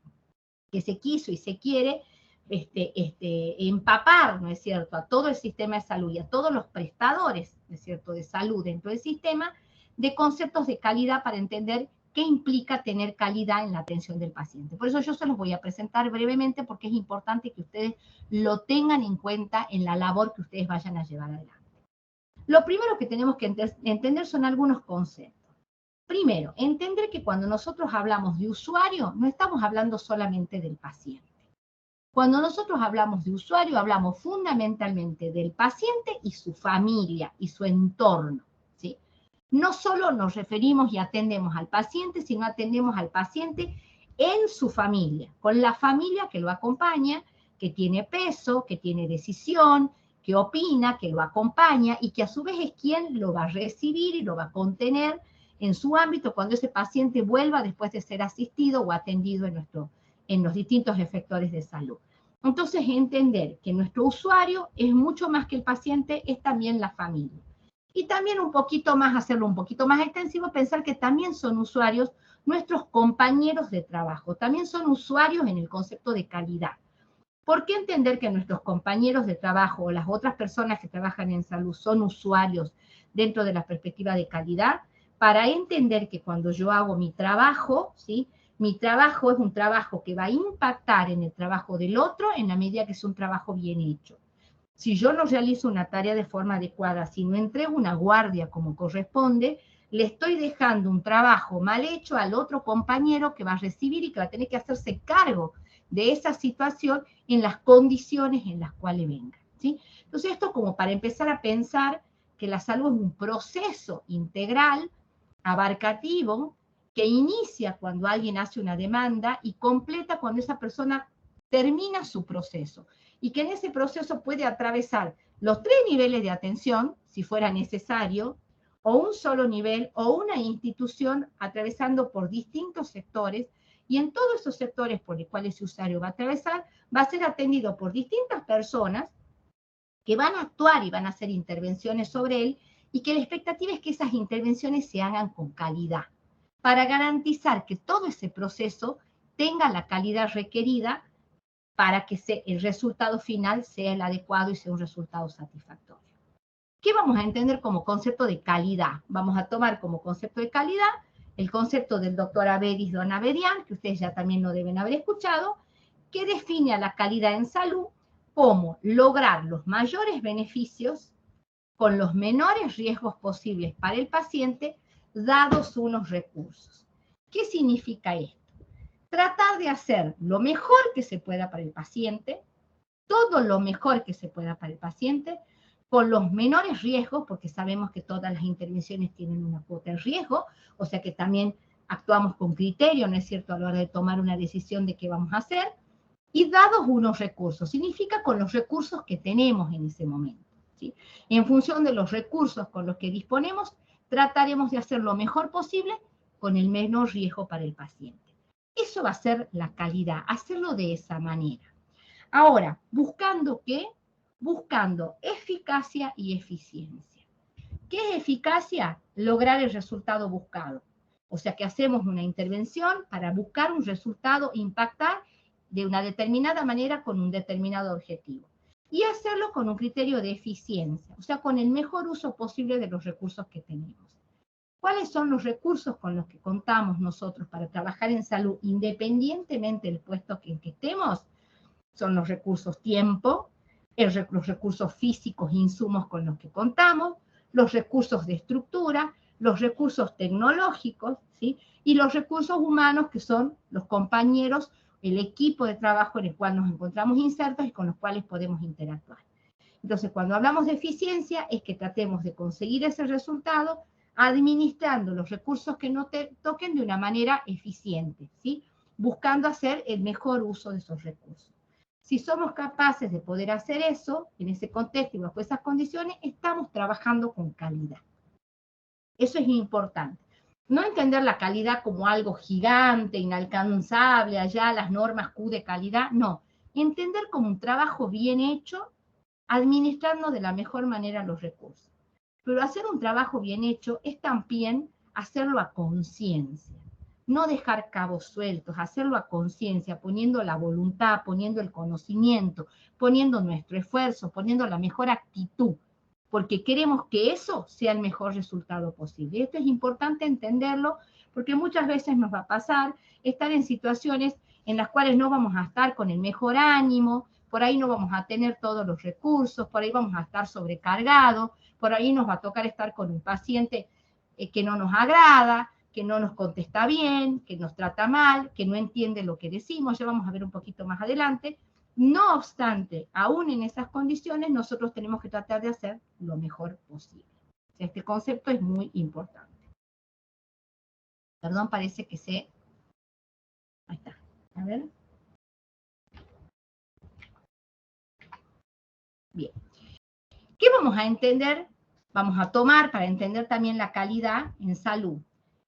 A: que se quiso y se quiere empapar, ¿no es cierto?, a todo el sistema de salud y a todos los prestadores, ¿no es cierto?, de salud dentro del sistema, de conceptos de calidad para entender qué implica tener calidad en la atención del paciente. Por eso yo se los voy a presentar brevemente porque es importante que ustedes lo tengan en cuenta en la labor que ustedes vayan a llevar adelante. Lo primero que tenemos que entender son algunos conceptos. Primero, entender que cuando nosotros hablamos de usuario, no estamos hablando solamente del paciente. Cuando nosotros hablamos de usuario, hablamos fundamentalmente del paciente y su familia y su entorno, ¿sí? No solo nos referimos y atendemos al paciente, sino atendemos al paciente en su familia, con la familia que lo acompaña, que tiene peso, que tiene decisión, que opina, que lo acompaña y que a su vez es quien lo va a recibir y lo va a contener en su ámbito cuando ese paciente vuelva después de ser asistido o atendido en los distintos efectores de salud. Entonces, entender que nuestro usuario es mucho más que el paciente, es también la familia. Y también un poquito más, hacerlo un poquito más extensivo, pensar que también son usuarios nuestros compañeros de trabajo, también son usuarios en el concepto de calidad. ¿Por qué entender que nuestros compañeros de trabajo o las otras personas que trabajan en salud son usuarios dentro de la perspectiva de calidad? Para entender que cuando yo hago mi trabajo, ¿sí?, mi trabajo es un trabajo que va a impactar en el trabajo del otro en la medida que es un trabajo bien hecho. Si yo no realizo una tarea de forma adecuada, si no entrego una guardia como corresponde, le estoy dejando un trabajo mal hecho al otro compañero que va a recibir y que va a tener que hacerse cargo de esa situación en las condiciones en las cuales venga, ¿sí? Entonces esto como para empezar a pensar que la salud es un proceso integral, abarcativo, que inicia cuando alguien hace una demanda y completa cuando esa persona termina su proceso. Y que en ese proceso puede atravesar los 3 niveles de atención, si fuera necesario, o un solo nivel, o una institución atravesando por distintos sectores, y en todos esos sectores por los cuales ese usuario va a atravesar, va a ser atendido por distintas personas que van a actuar y van a hacer intervenciones sobre él, y que la expectativa es que esas intervenciones se hagan con calidad, para garantizar que todo ese proceso tenga la calidad requerida para que el resultado final sea el adecuado y sea un resultado satisfactorio. ¿Qué vamos a entender como concepto de calidad? Vamos a tomar como concepto de calidad el concepto del doctor Avedis Donavedian, que ustedes ya también lo deben haber escuchado, que define a la calidad en salud como lograr los mayores beneficios con los menores riesgos posibles para el paciente, dados unos recursos. ¿Qué significa esto? Tratar de hacer lo mejor que se pueda para el paciente, todo lo mejor que se pueda para el paciente, con los menores riesgos, porque sabemos que todas las intervenciones tienen una cuota de riesgo, o sea que también actuamos con criterio, ¿no es cierto?, a la hora de tomar una decisión de qué vamos a hacer, y dados unos recursos, significa con los recursos que tenemos en ese momento, ¿sí? En función de los recursos con los que disponemos, trataremos de hacer lo mejor posible con el menor riesgo para el paciente. Eso va a ser la calidad, hacerlo de esa manera. Ahora, ¿buscando qué? Buscando eficacia y eficiencia. ¿Qué es eficacia? Lograr el resultado buscado. O sea que hacemos una intervención para buscar un resultado, impactar de una determinada manera con un determinado objetivo. Y hacerlo con un criterio de eficiencia, o sea, con el mejor uso posible de los recursos que tenemos. ¿Cuáles son los recursos con los que contamos nosotros para trabajar en salud, independientemente del puesto en que estemos? Son los recursos tiempo, los recursos físicos, insumos con los que contamos, los recursos de estructura, los recursos tecnológicos, ¿sí? Y los recursos humanos, que son los compañeros, el equipo de trabajo en el cual nos encontramos insertos y con los cuales podemos interactuar. Entonces, cuando hablamos de eficiencia, es que tratemos de conseguir ese resultado administrando los recursos que no te toquen de una manera eficiente, ¿sí? Buscando hacer el mejor uso de esos recursos. Si somos capaces de poder hacer eso, en ese contexto y bajo esas condiciones, estamos trabajando con calidad. Eso es importante. No entender la calidad como algo gigante, inalcanzable, allá las normas Q de calidad, no. Entender como un trabajo bien hecho, administrando de la mejor manera los recursos. Pero hacer un trabajo bien hecho es también hacerlo a conciencia. No dejar cabos sueltos, hacerlo a conciencia, poniendo la voluntad, poniendo el conocimiento, poniendo nuestro esfuerzo, poniendo la mejor actitud, porque queremos que eso sea el mejor resultado posible. Esto es importante entenderlo, porque muchas veces nos va a pasar estar en situaciones en las cuales no vamos a estar con el mejor ánimo, por ahí no vamos a tener todos los recursos, por ahí vamos a estar sobrecargados, por ahí nos va a tocar estar con un paciente que no nos agrada, que no nos contesta bien, que nos trata mal, que no entiende lo que decimos, ya vamos a ver un poquito más adelante. No obstante, aún en esas condiciones, nosotros tenemos que tratar de hacer lo mejor posible. Este concepto es muy importante. Perdón, parece que se... Ahí está. A ver. Bien. ¿Qué vamos a entender? Vamos a tomar para entender también la calidad en salud.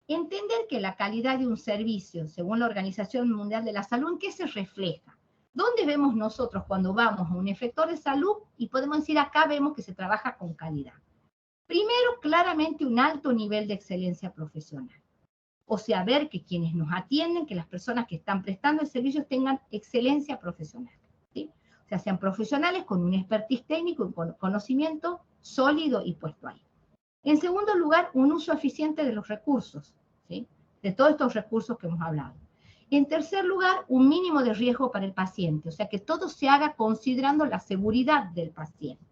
A: Entender que la calidad de un servicio, según la Organización Mundial de la Salud, ¿en qué se refleja? ¿Dónde vemos nosotros cuando vamos a un efector de salud y podemos decir acá vemos que se trabaja con calidad? Primero, claramente un alto nivel de excelencia profesional. O sea, ver que quienes nos atienden, que las personas que están prestando el servicio tengan excelencia profesional, ¿sí? O sea, sean profesionales con un expertise técnico y con conocimiento sólido y puesto ahí. En segundo lugar, un uso eficiente de los recursos, ¿sí? De todos estos recursos que hemos hablado. En tercer lugar, un mínimo de riesgo para el paciente, o sea, que todo se haga considerando la seguridad del paciente.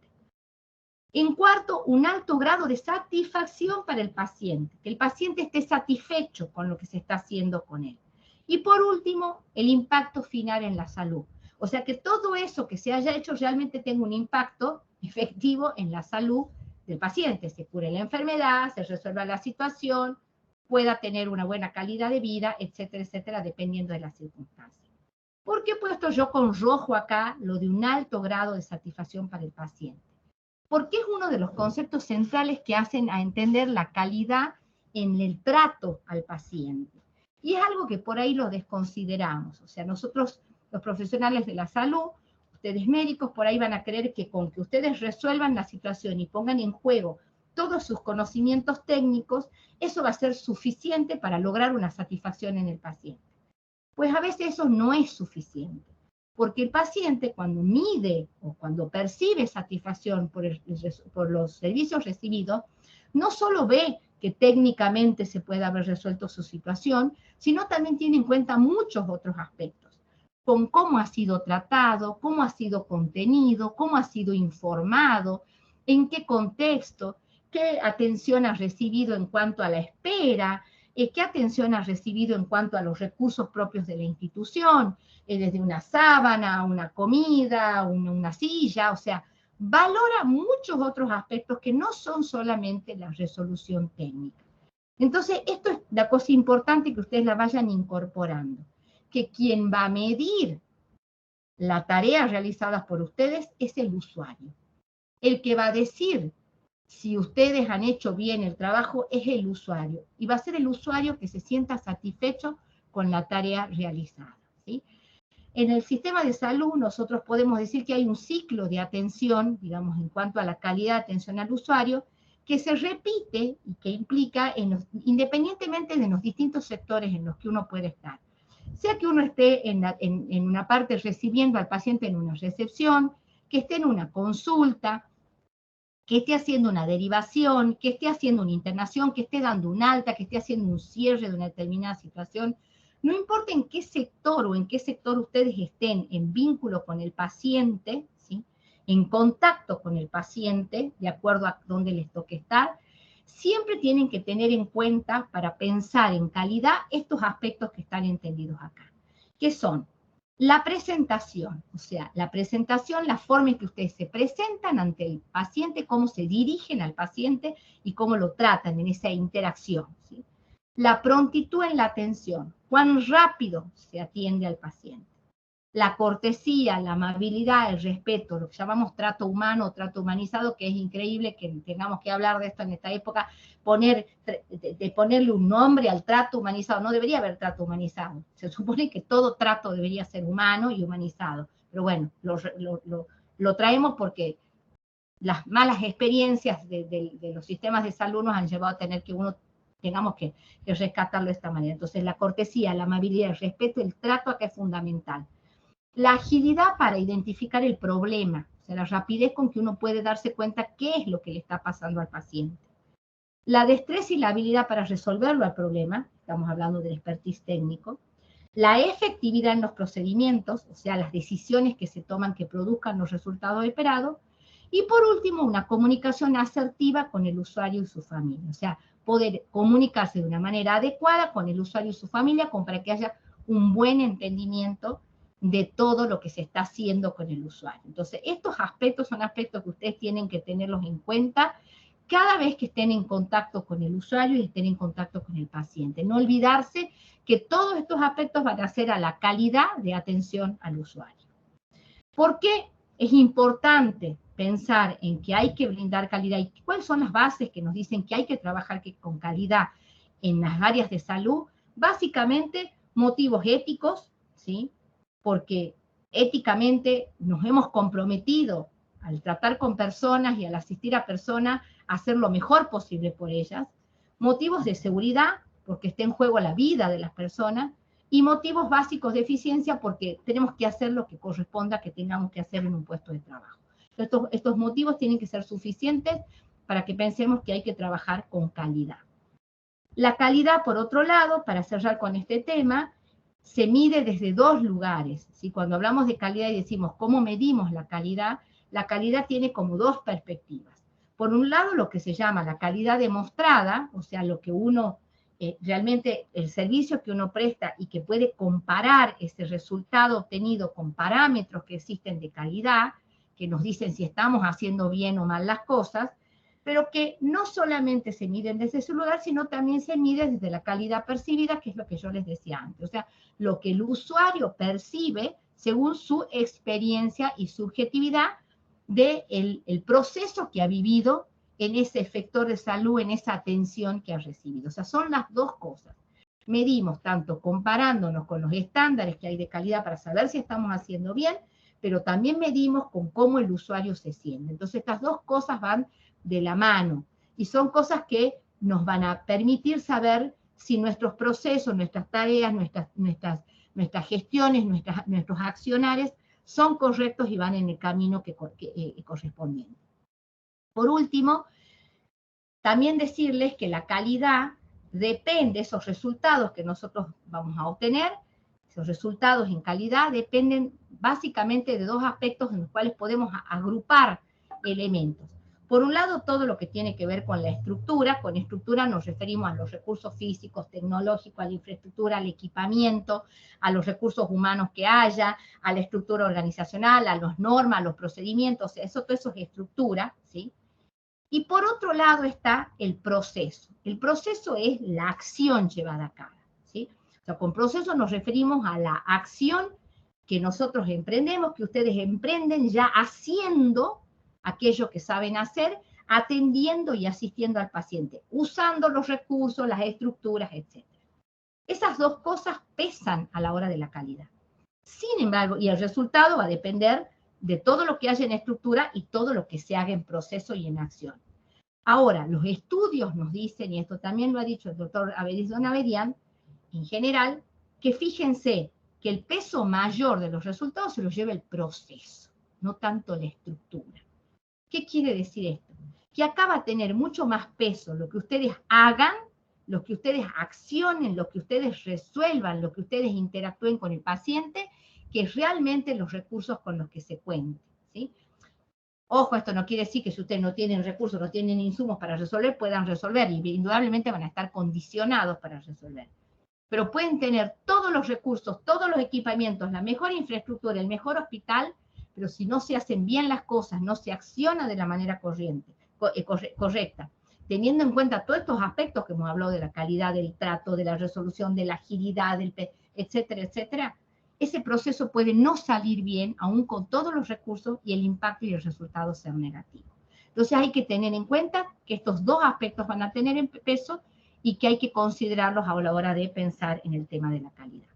A: En cuarto, un alto grado de satisfacción para el paciente, que el paciente esté satisfecho con lo que se está haciendo con él. Y por último, el impacto final en la salud. O sea, que todo eso que se haya hecho realmente tenga un impacto efectivo en la salud del paciente, se cure la enfermedad, se resuelva la situación, pueda tener una buena calidad de vida, etcétera, etcétera, dependiendo de las circunstancias. ¿Por qué he puesto yo con rojo acá lo de un alto grado de satisfacción para el paciente? Porque es uno de los conceptos centrales que hacen a entender la calidad en el trato al paciente. Y es algo que por ahí lo desconsideramos. O sea, nosotros, los profesionales de la salud, ustedes médicos, por ahí van a creer que con que ustedes resuelvan la situación y pongan en juego todos sus conocimientos técnicos, eso va a ser suficiente para lograr una satisfacción en el paciente. Pues a veces eso no es suficiente, porque el paciente cuando mide o cuando percibe satisfacción por los servicios recibidos, no solo ve que técnicamente se puede haber resuelto su situación, sino también tiene en cuenta muchos otros aspectos, con cómo ha sido tratado, cómo ha sido contenido, cómo ha sido informado, en qué contexto, qué atención ha recibido en cuanto a la espera, qué atención ha recibido en cuanto a los recursos propios de la institución, desde una sábana, una comida, una silla, o sea, valora muchos otros aspectos que no son solamente la resolución técnica. Entonces, esto es la cosa importante que ustedes la vayan incorporando, que quien va a medir la tarea realizada por ustedes es el usuario. El que va a decir si ustedes han hecho bien el trabajo es el usuario, y va a ser el usuario que se sienta satisfecho con la tarea realizada, ¿sí? En el sistema de salud nosotros podemos decir que hay un ciclo de atención, digamos, en cuanto a la calidad de atención al usuario, que se repite y que implica, independientemente de los distintos sectores en los que uno puede estar. Sea que uno esté en una parte recibiendo al paciente en una recepción, que esté en una consulta, que esté haciendo una derivación, que esté haciendo una internación, que esté dando un alta, que esté haciendo un cierre de una determinada situación. No importa en qué sector o en qué sector ustedes estén en vínculo con el paciente, ¿sí? En contacto con el paciente, de acuerdo a dónde les toque estar, siempre tienen que tener en cuenta para pensar en calidad estos aspectos que están entendidos acá, que son la presentación, o sea, la presentación, la forma en que ustedes se presentan ante el paciente, cómo se dirigen al paciente y cómo lo tratan en esa interacción, ¿sí? La prontitud en la atención, cuán rápido se atiende al paciente. La cortesía, la amabilidad, el respeto, lo que llamamos trato humano o trato humanizado, que es increíble que tengamos que hablar de esto en esta época, de ponerle un nombre al trato humanizado. No debería haber trato humanizado. Se supone que todo trato debería ser humano y humanizado. Pero bueno, lo traemos porque las malas experiencias de los sistemas de salud nos han llevado a tener que tengamos que rescatarlo de esta manera. Entonces, la cortesía, la amabilidad, el respeto, el trato acá es fundamental. La agilidad para identificar el problema, o sea, la rapidez con que uno puede darse cuenta qué es lo que le está pasando al paciente. La destreza y la habilidad para resolverlo al problema, estamos hablando del expertise técnico. La efectividad en los procedimientos, o sea, las decisiones que se toman que produzcan los resultados esperados. Y por último, una comunicación asertiva con el usuario y su familia, o sea, poder comunicarse de una manera adecuada con el usuario y su familia para que haya un buen entendimiento de todo lo que se está haciendo con el usuario. Entonces, estos aspectos son aspectos que ustedes tienen que tenerlos en cuenta cada vez que estén en contacto con el usuario y estén en contacto con el paciente. No olvidarse que todos estos aspectos van a hacer a la calidad de atención al usuario. ¿Por qué es importante pensar en que hay que brindar calidad y cuáles son las bases que nos dicen que hay que trabajar con calidad en las áreas de salud? Básicamente, motivos éticos, ¿sí? Porque éticamente nos hemos comprometido al tratar con personas y al asistir a personas a hacer lo mejor posible por ellas. Motivos de seguridad, porque está en juego la vida de las personas, y motivos básicos de eficiencia, porque tenemos que hacer lo que corresponda que tengamos que hacer en un puesto de trabajo. Estos motivos tienen que ser suficientes para que pensemos que hay que trabajar con calidad. La calidad, por otro lado, para cerrar con este tema, se mide desde dos lugares, ¿sí? Cuando hablamos de calidad y decimos cómo medimos la calidad tiene como dos perspectivas. Por un lado, lo que se llama la calidad demostrada, o sea, lo que uno realmente el servicio que uno presta y que puede comparar ese resultado obtenido con parámetros que existen de calidad, que nos dicen si estamos haciendo bien o mal las cosas, pero que no solamente se miden desde ese lugar, sino también se mide desde la calidad percibida, que es lo que yo les decía antes. O sea, lo que el usuario percibe según su experiencia y subjetividad del proceso que ha vivido en ese efector de salud, en esa atención que ha recibido. O sea, son las dos cosas. Medimos tanto comparándonos con los estándares que hay de calidad para saber si estamos haciendo bien, pero también medimos con cómo el usuario se siente. Entonces, estas dos cosas van de la mano y son cosas que nos van a permitir saber si nuestros procesos, nuestras tareas, nuestras gestiones, nuestros accionares son correctos y van en el camino correspondiente. Por último, también decirles que la calidad depende, esos resultados que nosotros vamos a obtener, esos resultados en calidad dependen básicamente de dos aspectos en los cuales podemos agrupar elementos. Por un lado, todo lo que tiene que ver con la estructura. Con estructura nos referimos a los recursos físicos, tecnológicos, a la infraestructura, al equipamiento, a los recursos humanos que haya, a la estructura organizacional, a las normas, a los procedimientos. Todo eso es estructura, ¿sí? Y por otro lado está el proceso. El proceso es la acción llevada a cabo, ¿sí? O sea, con proceso nos referimos a la acción que nosotros emprendemos, que ustedes emprenden ya haciendo aquello que saben hacer, atendiendo y asistiendo al paciente, usando los recursos, las estructuras, etc. Esas dos cosas pesan a la hora de la calidad. Sin embargo, y el resultado va a depender de todo lo que haya en estructura y todo lo que se haga en proceso y en acción. Ahora, los estudios nos dicen, y esto también lo ha dicho el doctor Avedis Donavedian, en general, que fíjense que el peso mayor de los resultados se lo lleva el proceso, no tanto la estructura. ¿Qué quiere decir esto? Que acá va a tener mucho más peso lo que ustedes hagan, lo que ustedes accionen, lo que ustedes resuelvan, lo que ustedes interactúen con el paciente, que realmente los recursos con los que se cuenten, ¿sí? Ojo, esto no quiere decir que si ustedes no tienen recursos, no tienen insumos para resolver, puedan resolver, y indudablemente van a estar condicionados para resolver. Pero pueden tener todos los recursos, todos los equipamientos, la mejor infraestructura, el mejor hospital, pero si no se hacen bien las cosas, no se acciona de la manera correcta, teniendo en cuenta todos estos aspectos que hemos hablado de la calidad del trato, de la resolución, de la agilidad, etcétera, etcétera, ese proceso puede no salir bien, aún con todos los recursos, y el impacto y el resultado ser negativo. Entonces hay que tener en cuenta que estos dos aspectos van a tener peso y que hay que considerarlos a la hora de pensar en el tema de la calidad.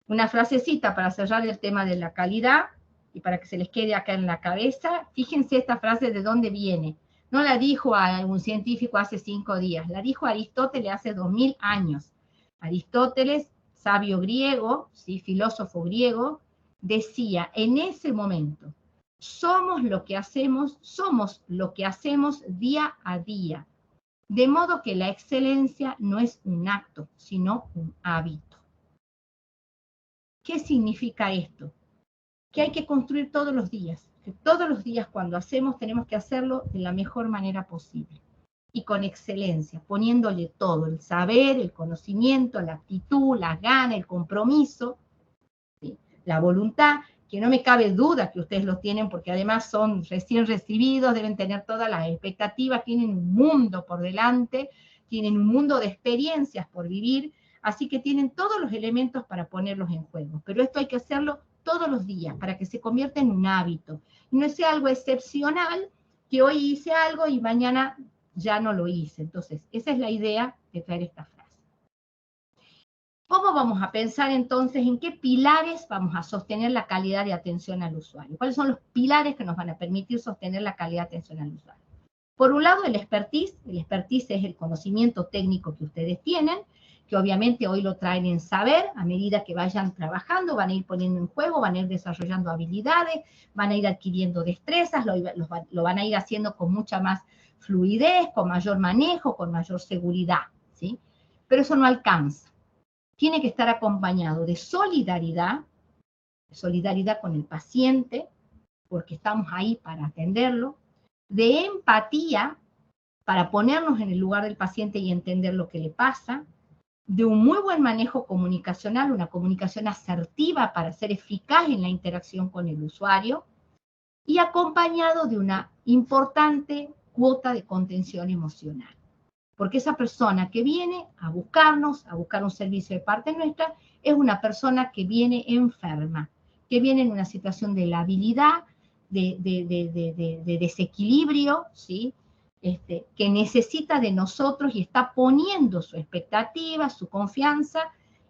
A: Una frasecita para cerrar el tema de la calidad y para que se les quede acá en la cabeza. Fíjense esta frase de dónde viene. No la dijo a un científico hace 5 días, la dijo Aristóteles hace 2000 años. Aristóteles, sabio griego, ¿sí? Filósofo griego, decía en ese momento: somos lo que hacemos día a día. De modo que la excelencia no es un acto, sino un hábito. ¿Qué significa esto? Que hay que construir todos los días. Que todos los días cuando hacemos tenemos que hacerlo de la mejor manera posible. Y con excelencia, poniéndole todo, el saber, el conocimiento, la actitud, las ganas, el compromiso, ¿sí? La voluntad, que no me cabe duda que ustedes lo tienen, porque además son recién recibidos, deben tener todas las expectativas, tienen un mundo por delante, tienen un mundo de experiencias por vivir, así que tienen todos los elementos para ponerlos en juego. Pero esto hay que hacerlo todos los días, para que se convierta en un hábito. Y no sea algo excepcional, que hoy hice algo y mañana ya no lo hice. Entonces, esa es la idea de traer esta frase. ¿Cómo vamos a pensar entonces en qué pilares vamos a sostener la calidad de atención al usuario? ¿Cuáles son los pilares que nos van a permitir sostener la calidad de atención al usuario? Por un lado, el expertise. El expertise es el conocimiento técnico que ustedes tienen, que obviamente hoy lo traen en saber. A medida que vayan trabajando, van a ir poniendo en juego, van a ir desarrollando habilidades, van a ir adquiriendo destrezas, lo van a ir haciendo con mucha más fluidez, con mayor manejo, con mayor seguridad, ¿sí? Pero eso no alcanza. Tiene que estar acompañado de solidaridad con el paciente, porque estamos ahí para atenderlo, de empatía, para ponernos en el lugar del paciente y entender lo que le pasa, de un muy buen manejo comunicacional, una comunicación asertiva para ser eficaz en la interacción con el usuario, y acompañado de una importante cuota de contención emocional. Porque esa persona que viene a buscarnos, a buscar un servicio de parte nuestra, es una persona que viene enferma, que viene en una situación de labilidad, de desequilibrio, ¿sí? Que necesita de nosotros y está poniendo su expectativa, su confianza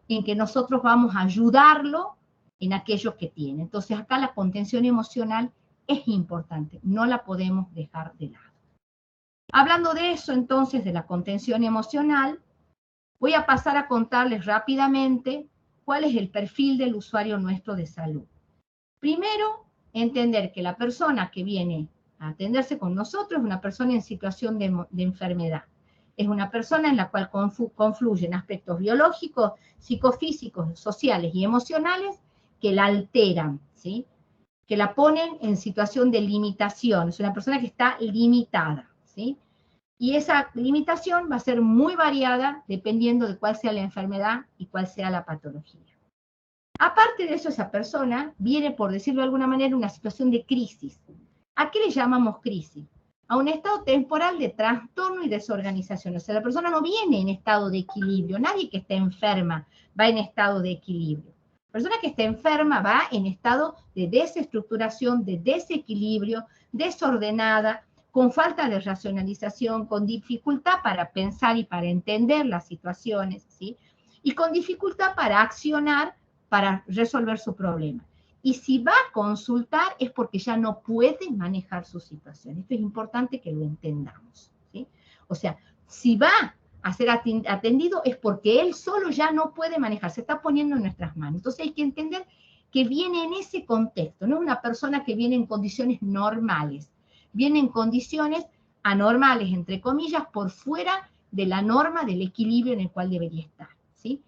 A: en que nosotros vamos a ayudarlo en aquello que tiene. Entonces acá la contención emocional es importante, no la podemos dejar de lado. Hablando de eso, entonces, de la contención emocional, voy a pasar a contarles rápidamente cuál es el perfil del usuario nuestro de salud. Primero, entender que la persona que viene a atenderse con nosotros es una persona en situación de enfermedad. Es una persona en la cual confluyen aspectos biológicos, psicofísicos, sociales y emocionales que la alteran, ¿sí? Que la ponen en situación de limitación. Es una persona que está limitada, ¿sí? Y esa limitación va a ser muy variada dependiendo de cuál sea la enfermedad y cuál sea la patología. Aparte de eso, esa persona viene, por decirlo de alguna manera, en una situación de crisis. ¿A qué le llamamos crisis? A un estado temporal de trastorno y desorganización. O sea, la persona no viene en estado de equilibrio. Nadie que esté enferma va en estado de equilibrio. La persona que está enferma va en estado de desestructuración, de desequilibrio, desordenada, con falta de racionalización, con dificultad para pensar y para entender las situaciones, ¿sí? Y con dificultad para accionar, para resolver su problema. Y si va a consultar es porque ya no puede manejar su situación. Esto es importante que lo entendamos, ¿sí? O sea, si va a ser atendido es porque él solo ya no puede manejar, se está poniendo en nuestras manos. Entonces hay que entender que viene en ese contexto, no es una persona que viene en condiciones normales, viene en condiciones anormales, entre comillas, por fuera de la norma del equilibrio en el cual debería estar, ¿sí?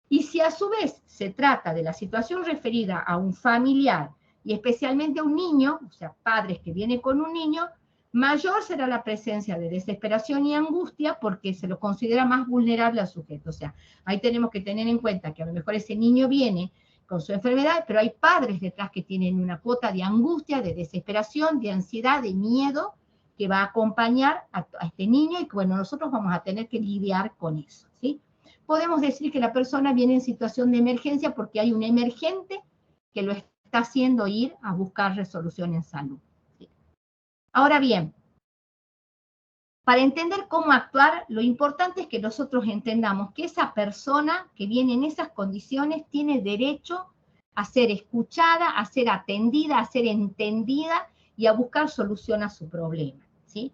A: Y si a su vez se trata de la situación referida a un familiar y especialmente a un niño, o sea, padres que vienen con un niño, mayor será la presencia de desesperación y angustia porque se lo considera más vulnerable al sujeto. O sea, ahí tenemos que tener en cuenta que a lo mejor ese niño viene con su enfermedad, pero hay padres detrás que tienen una cuota de angustia, de desesperación, de ansiedad, de miedo, que va a acompañar a este niño y que, bueno, nosotros vamos a tener que lidiar con eso, ¿sí? Podemos decir que la persona viene en situación de emergencia porque hay un emergente que lo está haciendo ir a buscar resolución en salud, ¿sí? Ahora bien, para entender cómo actuar, lo importante es que nosotros entendamos que esa persona que viene en esas condiciones tiene derecho a ser escuchada, a ser atendida, a ser entendida y a buscar solución a su problema, ¿sí?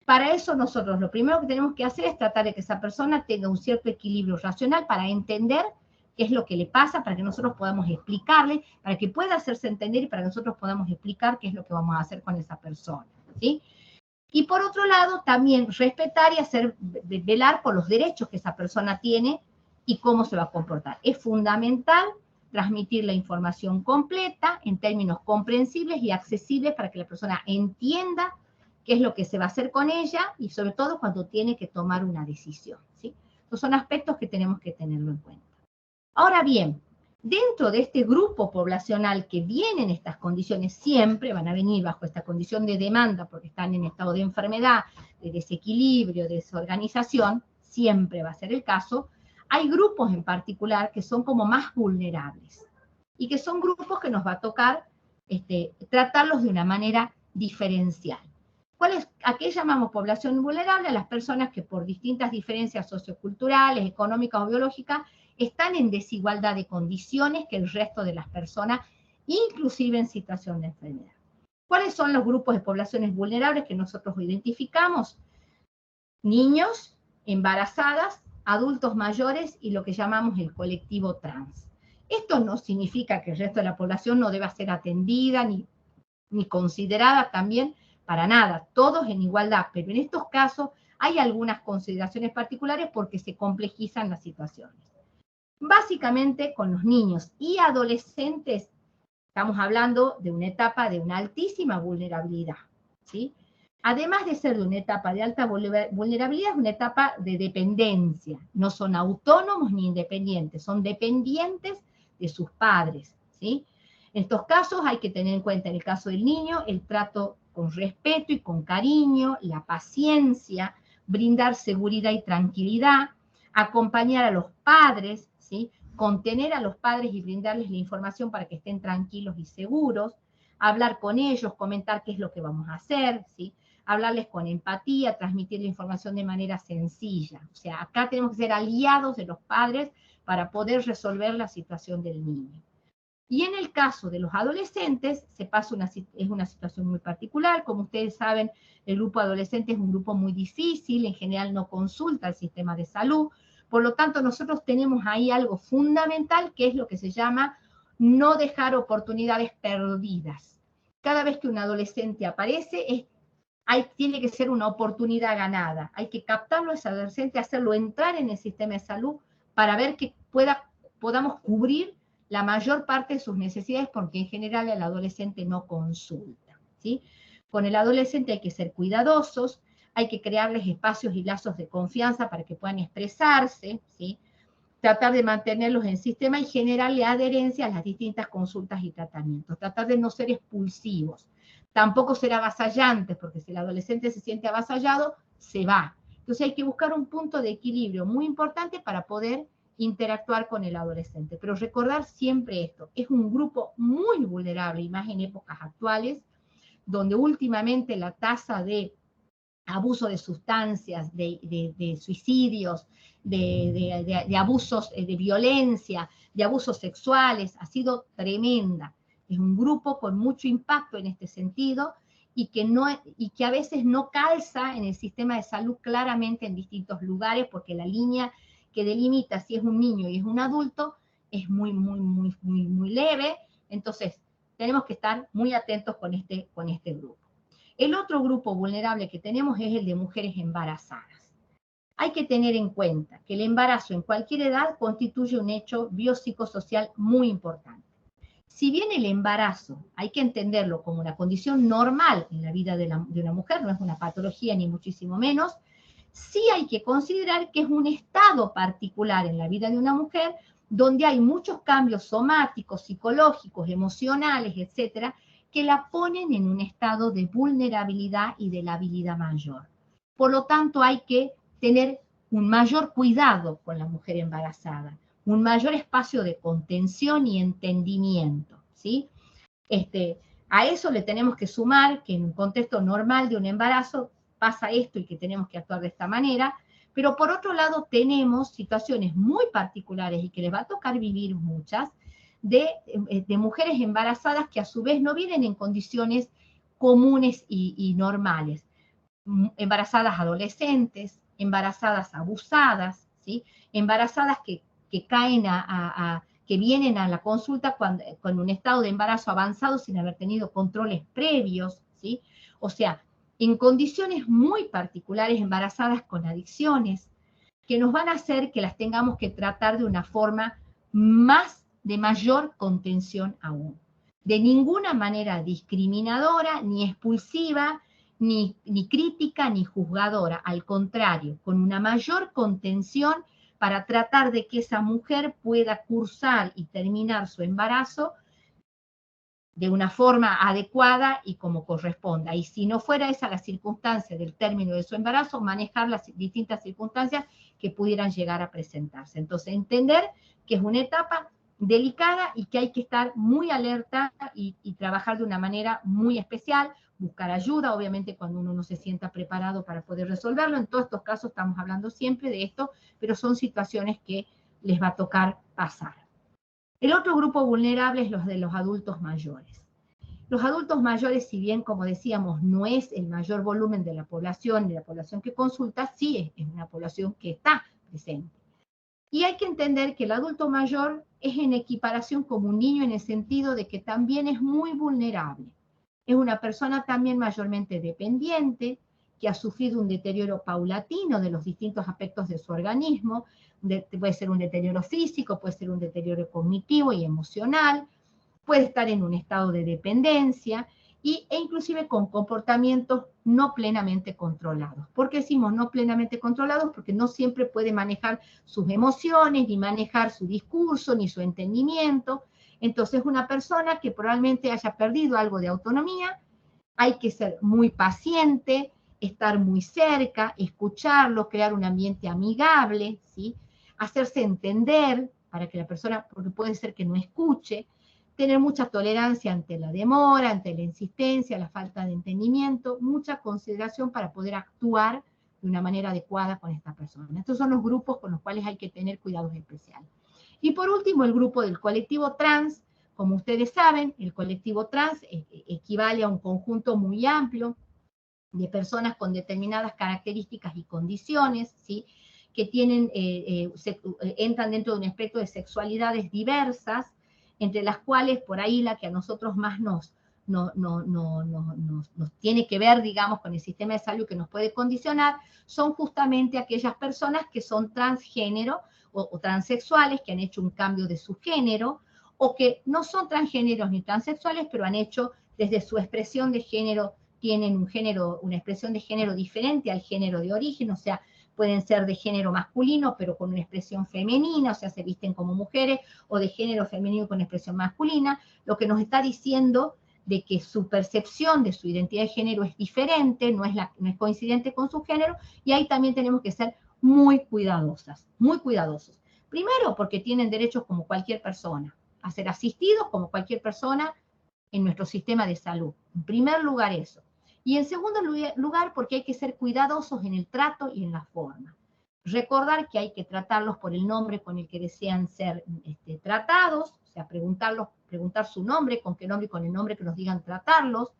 A: Para eso nosotros lo primero que tenemos que hacer es tratar de que esa persona tenga un cierto equilibrio racional para entender qué es lo que le pasa, para que nosotros podamos explicarle, para que pueda hacerse entender y para que nosotros podamos explicar qué es lo que vamos a hacer con esa persona, ¿sí? Y por otro lado, también respetar y velar por los derechos que esa persona tiene y cómo se va a comportar. Es fundamental transmitir la información completa en términos comprensibles y accesibles para que la persona entienda qué es lo que se va a hacer con ella y sobre todo cuando tiene que tomar una decisión, ¿sí? Estos son aspectos que tenemos que tenerlo en cuenta. Ahora bien, dentro de este grupo poblacional que viene en estas condiciones, siempre van a venir bajo esta condición de demanda porque están en estado de enfermedad, de desequilibrio, de desorganización, siempre va a ser el caso. Hay grupos en particular que son como más vulnerables y que son grupos que nos va a tocar tratarlos de una manera diferencial. ¿A qué llamamos población vulnerable? A las personas que por distintas diferencias socioculturales, económicas o biológicas están en desigualdad de condiciones que el resto de las personas, inclusive en situación de enfermedad. ¿Cuáles son los grupos de poblaciones vulnerables que nosotros identificamos? Niños, embarazadas, adultos mayores y lo que llamamos el colectivo trans. Esto no significa que el resto de la población no deba ser atendida ni considerada también para nada, todos en igualdad, pero en estos casos hay algunas consideraciones particulares porque se complejizan las situaciones. Básicamente con los niños y adolescentes estamos hablando de una etapa de una altísima vulnerabilidad, ¿sí? Además de ser de una etapa de alta vulnerabilidad, es una etapa de dependencia. No son autónomos ni independientes, son dependientes de sus padres, ¿sí? En estos casos hay que tener en cuenta, en el caso del niño, el trato con respeto y con cariño, la paciencia, brindar seguridad y tranquilidad, acompañar a los padres, ¿sí? Contener a los padres y brindarles la información para que estén tranquilos y seguros, hablar con ellos, comentar qué es lo que vamos a hacer, ¿sí? Hablarles con empatía, transmitir la información de manera sencilla. O sea, acá tenemos que ser aliados de los padres para poder resolver la situación del niño. Y en el caso de los adolescentes, es una situación muy particular. Como ustedes saben, el grupo adolescente es un grupo muy difícil, en general no consulta al sistema de salud. Por lo tanto, nosotros tenemos ahí algo fundamental, que es lo que se llama no dejar oportunidades perdidas. Cada vez que un adolescente aparece, tiene que ser una oportunidad ganada. Hay que captarlo a ese adolescente, hacerlo entrar en el sistema de salud para ver que podamos cubrir la mayor parte de sus necesidades, porque en general el adolescente no consulta, ¿sí? Con el adolescente hay que ser cuidadosos, hay que crearles espacios y lazos de confianza para que puedan expresarse, ¿sí? Tratar de mantenerlos en sistema y generarle adherencia a las distintas consultas y tratamientos. Tratar de no ser expulsivos. Tampoco ser avasallantes, porque si el adolescente se siente avasallado, se va. Entonces hay que buscar un punto de equilibrio muy importante para poder interactuar con el adolescente. Pero recordar siempre esto, es un grupo muy vulnerable, y más en épocas actuales, donde últimamente la tasa de abuso de sustancias, de suicidios, de abusos de violencia, de abusos sexuales, ha sido tremenda. Es un grupo con mucho impacto en este sentido y que a veces no calza en el sistema de salud claramente en distintos lugares, porque la línea que delimita si es un niño y es un adulto es muy leve. Entonces, tenemos que estar muy atentos con este grupo. El otro grupo vulnerable que tenemos es el de mujeres embarazadas. Hay que tener en cuenta que el embarazo en cualquier edad constituye un hecho biopsicosocial muy importante. Si bien el embarazo hay que entenderlo como una condición normal en la vida de una mujer, no es una patología ni muchísimo menos, sí hay que considerar que es un estado particular en la vida de una mujer donde hay muchos cambios somáticos, psicológicos, emocionales, etcétera, que la ponen en un estado de vulnerabilidad y de labilidad mayor. Por lo tanto, hay que tener un mayor cuidado con la mujer embarazada, un mayor espacio de contención y entendimiento, ¿sí? A eso le tenemos que sumar que en un contexto normal de un embarazo pasa esto y que tenemos que actuar de esta manera, pero por otro lado tenemos situaciones muy particulares y que les va a tocar vivir muchas, de mujeres embarazadas que a su vez no vienen en condiciones comunes y normales. Embarazadas adolescentes, embarazadas abusadas, ¿sí? Embarazadas que caen que vienen a la consulta con un estado de embarazo avanzado sin haber tenido controles previos, ¿sí? O sea, en condiciones muy particulares, embarazadas con adicciones, que nos van a hacer que las tengamos que tratar de una forma de mayor contención aún. De ninguna manera discriminadora, ni expulsiva, ni crítica, ni juzgadora. Al contrario, con una mayor contención para tratar de que esa mujer pueda cursar y terminar su embarazo de una forma adecuada y como corresponda. Y si no fuera esa la circunstancia del término de su embarazo, manejar las distintas circunstancias que pudieran llegar a presentarse. Entonces, entender que es una etapa delicada y que hay que estar muy alerta y trabajar de una manera muy especial, buscar ayuda, obviamente cuando uno no se sienta preparado para poder resolverlo. En todos estos casos estamos hablando siempre de esto, pero son situaciones que les va a tocar pasar. El otro grupo vulnerable es los de los adultos mayores. Los adultos mayores, si bien, como decíamos, no es el mayor volumen de la población que consulta, sí es una población que está presente. Y hay que entender que el adulto mayor es en equiparación como un niño en el sentido de que también es muy vulnerable. Es una persona también mayormente dependiente, que ha sufrido un deterioro paulatino de los distintos aspectos de su organismo, puede ser un deterioro físico, puede ser un deterioro cognitivo y emocional, puede estar en un estado de dependencia, e inclusive con comportamientos no plenamente controlados. ¿Por qué decimos no plenamente controlados? Porque no siempre puede manejar sus emociones, ni manejar su discurso, ni su entendimiento. Entonces, una persona que probablemente haya perdido algo de autonomía, hay que ser muy paciente, estar muy cerca, escucharlo, crear un ambiente amigable, ¿sí? Hacerse entender para que la persona, porque puede ser que no escuche, tener mucha tolerancia ante la demora, ante la insistencia, la falta de entendimiento, mucha consideración para poder actuar de una manera adecuada con esta persona. Estos son los grupos con los cuales hay que tener cuidados especiales. Y por último, el grupo del colectivo trans. Como ustedes saben, el colectivo trans equivale a un conjunto muy amplio de personas con determinadas características y condiciones, ¿sí? Que tienen, entran dentro de un espectro de sexualidades diversas, entre las cuales por ahí la que a nosotros más nos tiene que ver, digamos, con el sistema de salud que nos puede condicionar, son justamente aquellas personas que son transgénero o transexuales, que han hecho un cambio de su género, o que no son transgéneros ni transexuales, pero han hecho desde su expresión de género, tienen un género, una expresión de género diferente al género de origen, o sea, pueden ser de género masculino, pero con una expresión femenina, o sea, se visten como mujeres, o de género femenino con expresión masculina, lo que nos está diciendo de que su percepción de su identidad de género es diferente, no es coincidente con su género, y ahí también tenemos que ser muy cuidadosas, muy cuidadosos. Primero, porque tienen derechos como cualquier persona, a ser asistidos como cualquier persona en nuestro sistema de salud. En primer lugar eso. Y en segundo lugar, porque hay que ser cuidadosos en el trato y en la forma. Recordar que hay que tratarlos por el nombre con el que desean ser tratados, o sea, preguntar su nombre, con qué nombre y con el nombre que nos digan tratarlos,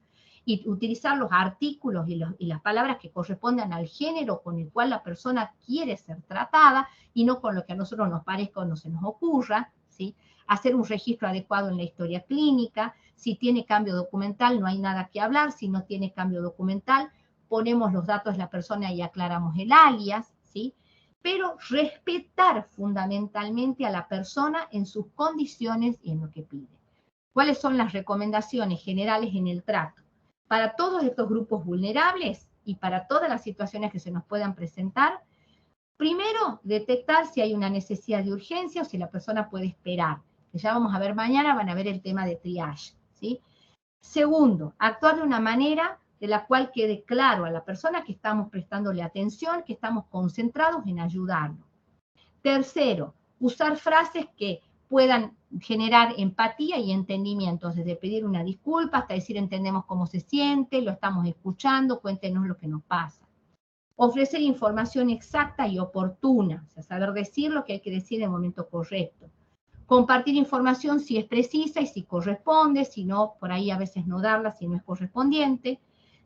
A: y utilizar los artículos y las palabras que correspondan al género con el cual la persona quiere ser tratada, y no con lo que a nosotros nos parezca o no se nos ocurra, ¿sí? Hacer un registro adecuado en la historia clínica. Si tiene cambio documental, no hay nada que hablar. Si no tiene cambio documental, ponemos los datos de la persona y aclaramos el alias, ¿sí? Pero respetar fundamentalmente a la persona en sus condiciones y en lo que pide. ¿Cuáles son las recomendaciones generales en el trato? Para todos estos grupos vulnerables y para todas las situaciones que se nos puedan presentar, primero, detectar si hay una necesidad de urgencia o si la persona puede esperar, que ya vamos a ver mañana, van a ver el tema de triage, ¿sí? Segundo, actuar de una manera de la cual quede claro a la persona que estamos prestándole atención, que estamos concentrados en ayudarlo. Tercero, usar frases que puedan generar empatía y entendimiento, desde pedir una disculpa hasta decir entendemos cómo se siente, lo estamos escuchando, cuéntenos lo que nos pasa. Ofrecer información exacta y oportuna, o sea, saber decir lo que hay que decir en el momento correcto. Compartir información si es precisa y si corresponde, si no, por ahí a veces no darla si no es correspondiente.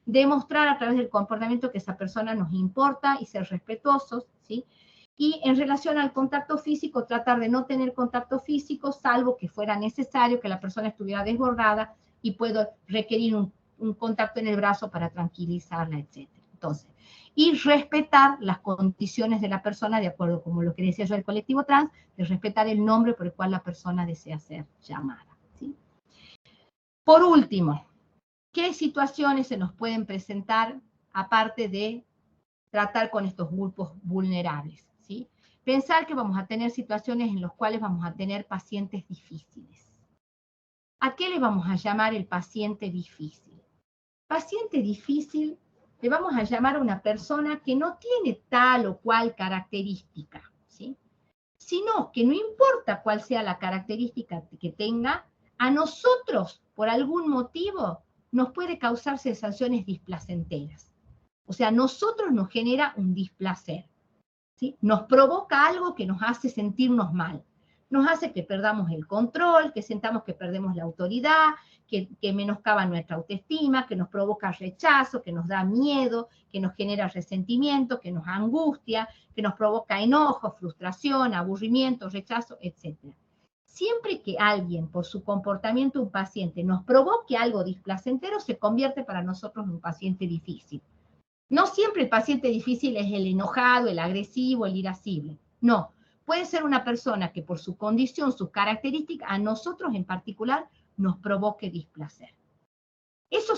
A: Demostrar a través del comportamiento que esa persona nos importa y ser respetuosos, ¿sí? Y en relación al contacto físico, tratar de no tener contacto físico, salvo que fuera necesario, que la persona estuviera desbordada y puedo requerir un contacto en el brazo para tranquilizarla, etc. Entonces, y respetar las condiciones de la persona, de acuerdo como lo que decía yo del colectivo trans, de respetar el nombre por el cual la persona desea ser llamada, ¿sí? Por último, ¿qué situaciones se nos pueden presentar aparte de tratar con estos grupos vulnerables, ¿sí? Pensar que vamos a tener situaciones en las cuales vamos a tener pacientes difíciles. ¿A qué le vamos a llamar el paciente difícil? Paciente difícil le vamos a llamar a una persona que no tiene tal o cual característica, ¿sí? Sino que no importa cuál sea la característica que tenga, a nosotros, por algún motivo, nos puede causar sensaciones displacenteras. O sea, a nosotros nos genera un displacer, ¿sí? Nos provoca algo que nos hace sentirnos mal. Nos hace que perdamos el control, que sentamos que perdemos la autoridad, que menoscaba nuestra autoestima, que nos provoca rechazo, que nos da miedo, que nos genera resentimiento, que nos angustia, que nos provoca enojo, frustración, aburrimiento, rechazo, etc. Siempre que alguien, por su comportamiento, un paciente, nos provoque algo displacentero, se convierte para nosotros en un paciente difícil. No siempre el paciente difícil es el enojado, el agresivo, el irascible. No, puede ser una persona que por su condición, sus características, a nosotros en particular, nos provoque displacer. Eso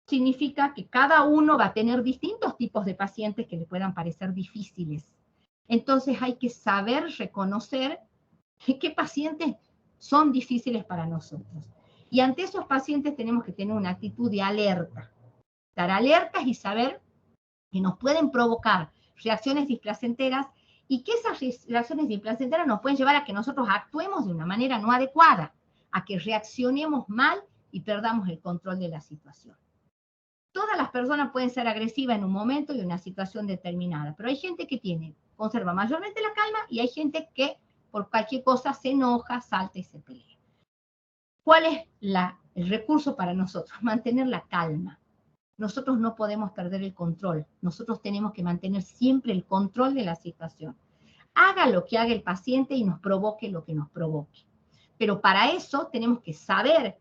A: significa que cada uno va a tener distintos tipos de pacientes que le puedan parecer difíciles. Entonces hay que saber reconocer qué pacientes son difíciles para nosotros. Y ante esos pacientes tenemos que tener una actitud de alerta. Estar alertas y saber que nos pueden provocar reacciones displacenteras y que esas reacciones displacenteras nos pueden llevar a que nosotros actuemos de una manera no adecuada, a que reaccionemos mal y perdamos el control de la situación. Todas las personas pueden ser agresivas en un momento y en una situación determinada, pero hay gente que conserva mayormente la calma y hay gente que por cualquier cosa se enoja, salta y se pelea. ¿Cuál es el recurso para nosotros? Mantener la calma. Nosotros no podemos perder el control. Nosotros tenemos que mantener siempre el control de la situación. Haga lo que haga el paciente y nos provoque lo que nos provoque. Pero para eso tenemos que saber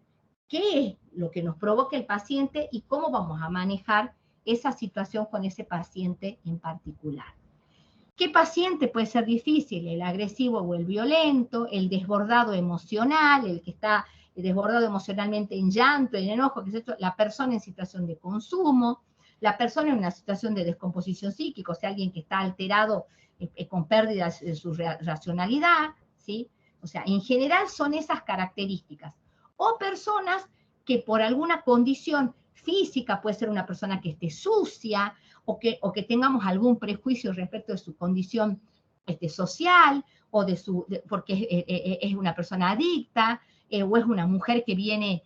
A: qué es lo que nos provoca el paciente y cómo vamos a manejar esa situación con ese paciente en particular. ¿Qué paciente puede ser difícil? El agresivo o el violento, el desbordado emocional, el que está desbordado emocionalmente en llanto, en enojo, la persona en situación de consumo, la persona en una situación de descomposición psíquica, o sea, alguien que está alterado con pérdidas de su racionalidad, ¿sí? O sea, en general son esas características. O personas que por alguna condición física, puede ser una persona que esté sucia, o que tengamos algún prejuicio respecto de su condición social, o porque es una persona adicta, o es una mujer que viene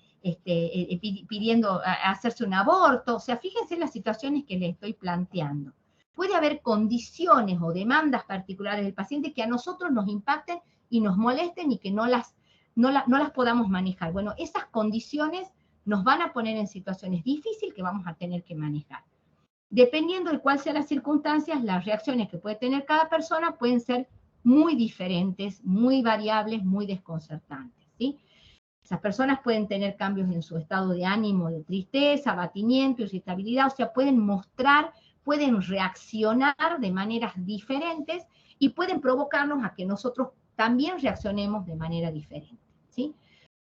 A: pidiendo hacerse un aborto. O sea, fíjense en las situaciones que les estoy planteando. Puede haber condiciones o demandas particulares del paciente que a nosotros nos impacten y nos molesten y que no las podamos manejar. Bueno, esas condiciones nos van a poner en situaciones difíciles que vamos a tener que manejar. Dependiendo de cuáles sean las circunstancias, las reacciones que puede tener cada persona pueden ser muy diferentes, muy variables, muy desconcertantes, ¿sí? Esas personas pueden tener cambios en su estado de ánimo, de tristeza, abatimiento, irritabilidad, o sea, pueden reaccionar de maneras diferentes y pueden provocarnos a que nosotros también reaccionemos de manera diferente, ¿sí?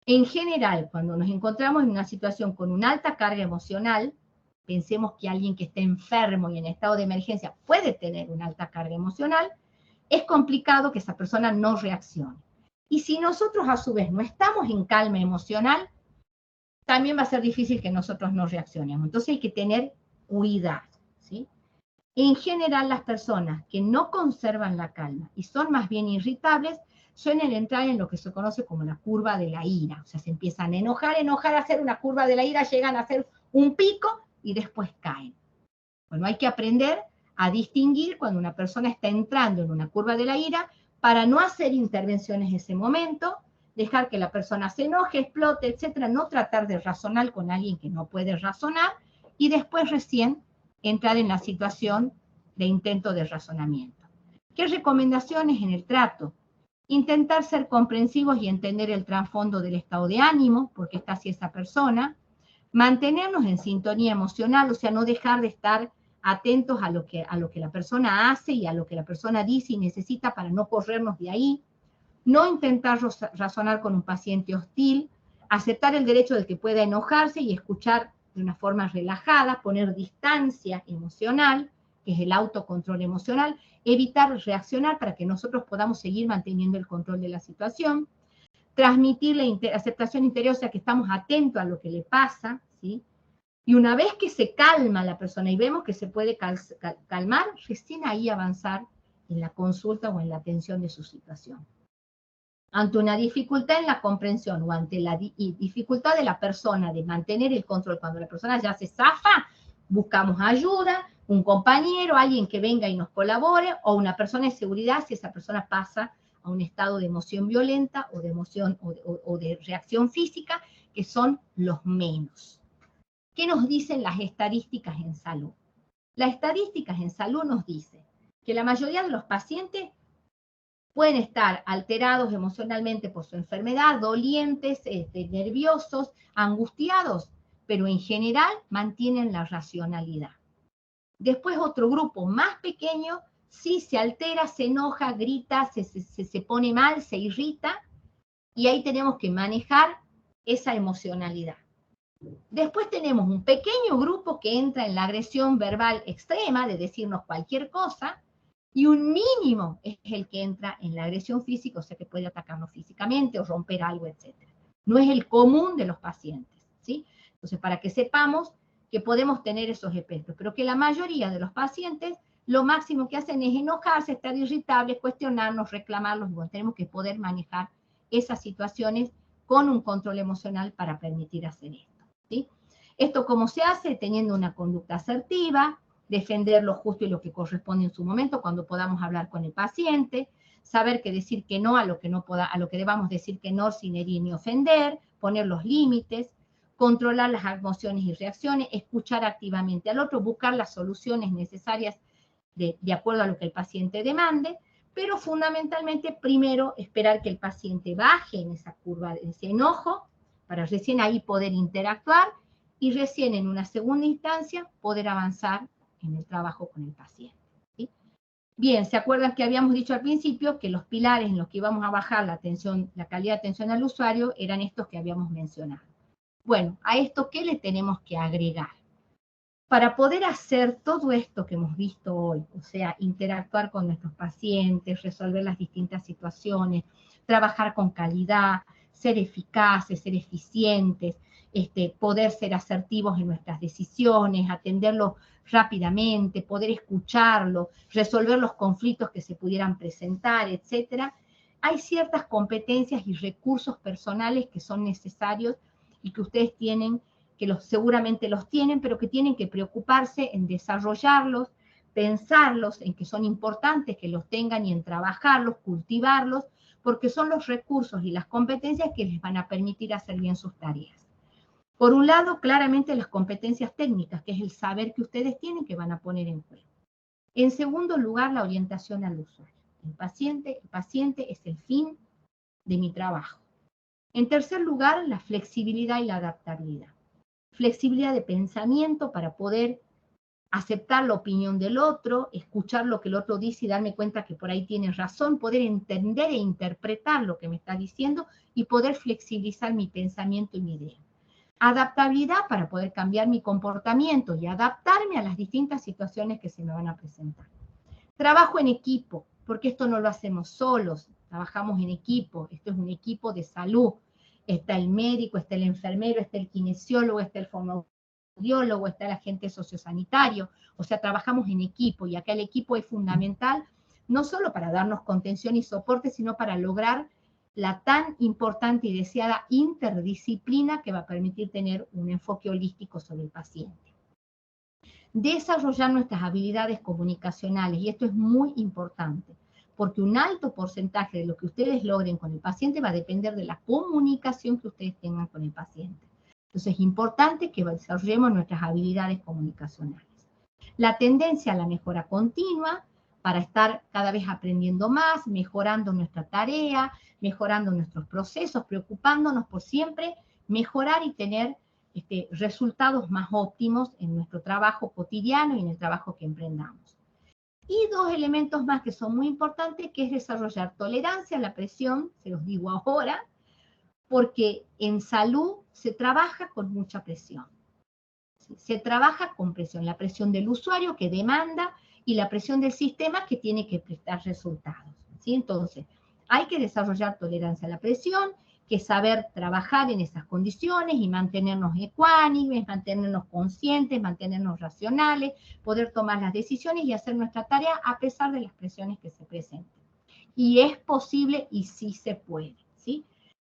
A: En general, cuando nos encontramos en una situación con una alta carga emocional, pensemos que alguien que esté enfermo y en estado de emergencia puede tener una alta carga emocional, es complicado que esa persona no reaccione. Y si nosotros a su vez no estamos en calma emocional, también va a ser difícil que nosotros no reaccionemos. Entonces hay que tener cuidado, ¿sí? En general, las personas que no conservan la calma y son más bien irritables, suelen entrar en lo que se conoce como la curva de la ira. O sea, se empiezan a enojar, hacer una curva de la ira, llegan a hacer un pico y después caen. Bueno, hay que aprender a distinguir cuando una persona está entrando en una curva de la ira para no hacer intervenciones en ese momento, dejar que la persona se enoje, explote, etcétera, no tratar de razonar con alguien que no puede razonar y después recién entrar en la situación de intento de razonamiento. ¿Qué recomendaciones en el trato? Intentar ser comprensivos y entender el trasfondo del estado de ánimo, porque está así esa persona. Mantenernos en sintonía emocional, o sea, no dejar de estar atentos a lo que la persona hace y a lo que la persona dice y necesita para no corrernos de ahí. No intentar razonar con un paciente hostil, aceptar el derecho de que pueda enojarse y escuchar de una forma relajada, poner distancia emocional, que es el autocontrol emocional, evitar reaccionar para que nosotros podamos seguir manteniendo el control de la situación, transmitir la aceptación interior, o sea, que estamos atentos a lo que le pasa, ¿sí? Y una vez que se calma la persona y vemos que se puede calmar, recién ahí avanzar en la consulta o en la atención de su situación. Ante una dificultad en la comprensión o ante la dificultad de la persona de mantener el control, cuando la persona ya se zafa, buscamos ayuda, un compañero, alguien que venga y nos colabore, o una persona de seguridad si esa persona pasa a un estado de emoción violenta o de emoción o de reacción física, que son los menos. ¿Qué nos dicen las estadísticas en salud? Las estadísticas en salud nos dicen que la mayoría de los pacientes pueden estar alterados emocionalmente por su enfermedad, dolientes, nerviosos, angustiados, pero en general mantienen la racionalidad. Después otro grupo más pequeño sí se altera, se enoja, grita, se pone mal, se irrita, y ahí tenemos que manejar esa emocionalidad. Después tenemos un pequeño grupo que entra en la agresión verbal extrema, de decirnos cualquier cosa, y un mínimo es el que entra en la agresión física, o sea que puede atacarnos físicamente o romper algo, etc. No es el común de los pacientes, ¿sí? Entonces, para que sepamos que podemos tener esos efectos, pero que la mayoría de los pacientes lo máximo que hacen es enojarse, estar irritables, cuestionarnos, reclamarlos, y bueno, tenemos que poder manejar esas situaciones con un control emocional para permitir hacer esto, ¿sí? Esto cómo se hace, teniendo una conducta asertiva, defender lo justo y lo que corresponde en su momento cuando podamos hablar con el paciente, saber que decir que no a lo que no a lo que debamos decir que no sin herir ni ofender, poner los límites, controlar las emociones y reacciones, escuchar activamente al otro, buscar las soluciones necesarias de acuerdo a lo que el paciente demande, pero fundamentalmente primero esperar que el paciente baje en esa curva, en ese enojo, para recién ahí poder interactuar y recién en una segunda instancia poder avanzar en el trabajo con el paciente, ¿sí? Bien, ¿se acuerdan que habíamos dicho al principio que los pilares en los que íbamos a bajar la atención, la calidad de atención al usuario eran estos que habíamos mencionado? Bueno, a esto, ¿qué le tenemos que agregar? Para poder hacer todo esto que hemos visto hoy, o sea, interactuar con nuestros pacientes, resolver las distintas situaciones, trabajar con calidad, ser eficaces, ser eficientes, poder ser asertivos en nuestras decisiones, atenderlo rápidamente, poder escucharlo, resolver los conflictos que se pudieran presentar, etcétera. Hay ciertas competencias y recursos personales que son necesarios y que ustedes tienen, que seguramente los tienen, pero que tienen que preocuparse en desarrollarlos, pensarlos, en que son importantes que los tengan y en trabajarlos, cultivarlos, porque son los recursos y las competencias que les van a permitir hacer bien sus tareas. Por un lado, claramente las competencias técnicas, que es el saber que ustedes tienen que van a poner en juego. En segundo lugar, la orientación al usuario. El paciente es el fin de mi trabajo. En tercer lugar, la flexibilidad y la adaptabilidad. Flexibilidad de pensamiento para poder aceptar la opinión del otro, escuchar lo que el otro dice y darme cuenta que por ahí tiene razón, poder entender e interpretar lo que me está diciendo y poder flexibilizar mi pensamiento y mi idea. Adaptabilidad para poder cambiar mi comportamiento y adaptarme a las distintas situaciones que se me van a presentar. Trabajo en equipo, porque esto no lo hacemos solos, trabajamos en equipo, esto es un equipo de salud. Está el médico, está el enfermero, está el kinesiólogo, está el fonoaudiólogo, está el agente sociosanitario, o sea, trabajamos en equipo y acá el equipo es fundamental, no solo para darnos contención y soporte, sino para lograr la tan importante y deseada interdisciplina que va a permitir tener un enfoque holístico sobre el paciente. Desarrollar nuestras habilidades comunicacionales, y esto es muy importante, porque un alto porcentaje de lo que ustedes logren con el paciente va a depender de la comunicación que ustedes tengan con el paciente. Entonces es importante que desarrollemos nuestras habilidades comunicacionales. La tendencia a la mejora continua, para estar cada vez aprendiendo más, mejorando nuestra tarea, mejorando nuestros procesos, preocupándonos por siempre mejorar y tener resultados más óptimos en nuestro trabajo cotidiano y en el trabajo que emprendamos. Y dos elementos más que son muy importantes, que es desarrollar tolerancia a la presión, se los digo ahora, porque en salud se trabaja con mucha presión. Se trabaja con presión, la presión del usuario que demanda y la presión del sistema que tiene que prestar resultados, ¿sí? Entonces, hay que desarrollar tolerancia a la presión, que saber trabajar en esas condiciones y mantenernos ecuánimes, mantenernos conscientes, mantenernos racionales, poder tomar las decisiones y hacer nuestra tarea a pesar de las presiones que se presenten. Y es posible y sí se puede, ¿sí?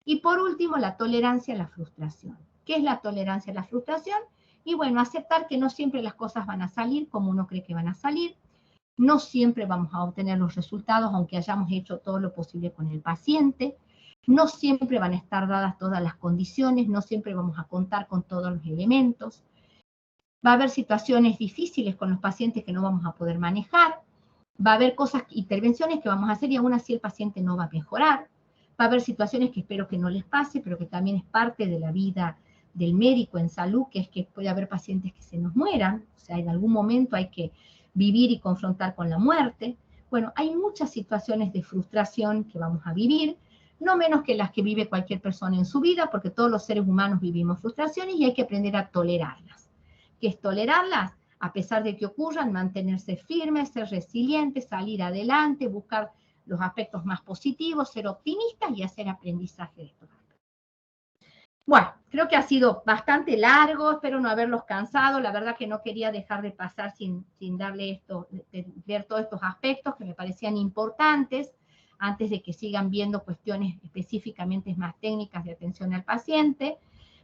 A: Y por último, la tolerancia a la frustración. ¿Qué es la tolerancia a la frustración? Y bueno, aceptar que no siempre las cosas van a salir como uno cree que van a salir, no siempre vamos a obtener los resultados aunque hayamos hecho todo lo posible con el paciente, no siempre van a estar dadas todas las condiciones, no siempre vamos a contar con todos los elementos, va a haber situaciones difíciles con los pacientes que no vamos a poder manejar, va a haber intervenciones que vamos a hacer y aún así el paciente no va a mejorar, va a haber situaciones que espero que no les pase, pero que también es parte de la vida del médico en salud, que es que puede haber pacientes que se nos mueran, o sea, en algún momento hay que vivir y confrontar con la muerte. Bueno, hay muchas situaciones de frustración que vamos a vivir, no menos que las que vive cualquier persona en su vida, porque todos los seres humanos vivimos frustraciones y hay que aprender a tolerarlas. ¿Qué es tolerarlas? A pesar de que ocurran, mantenerse firmes, ser resilientes, salir adelante, buscar los aspectos más positivos, ser optimistas y hacer aprendizaje de estos aspectos. Bueno, creo que ha sido bastante largo, espero no haberlos cansado, la verdad que no quería dejar de pasar sin darle esto, de ver todos estos aspectos que me parecían importantes, antes de que sigan viendo cuestiones específicamente más técnicas de atención al paciente.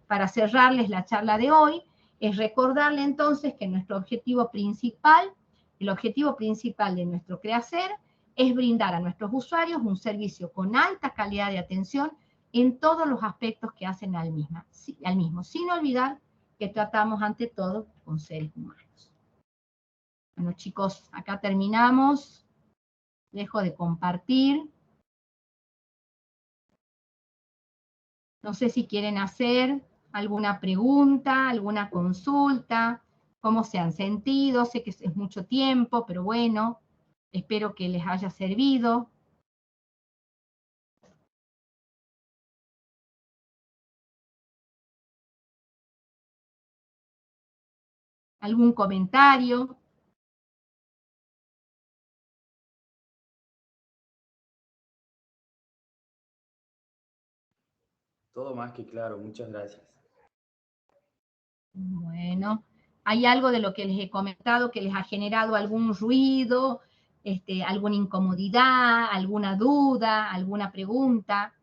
A: Para cerrarles la charla de hoy, es recordarle entonces que nuestro objetivo principal, el objetivo principal de nuestro Creacer, es brindar a nuestros usuarios un servicio con alta calidad de atención en todos los aspectos que hacen al mismo, sin olvidar que tratamos ante todo con seres humanos. Bueno, chicos, acá terminamos. Dejo de compartir. No sé si quieren hacer alguna pregunta, alguna consulta, cómo se han sentido. Sé que es mucho tiempo, pero bueno, espero que les haya servido. ¿Algún comentario?
C: Todo más que claro, muchas gracias.
A: Bueno, ¿hay algo de lo que les he comentado que les ha generado algún ruido, alguna incomodidad, alguna duda, alguna pregunta?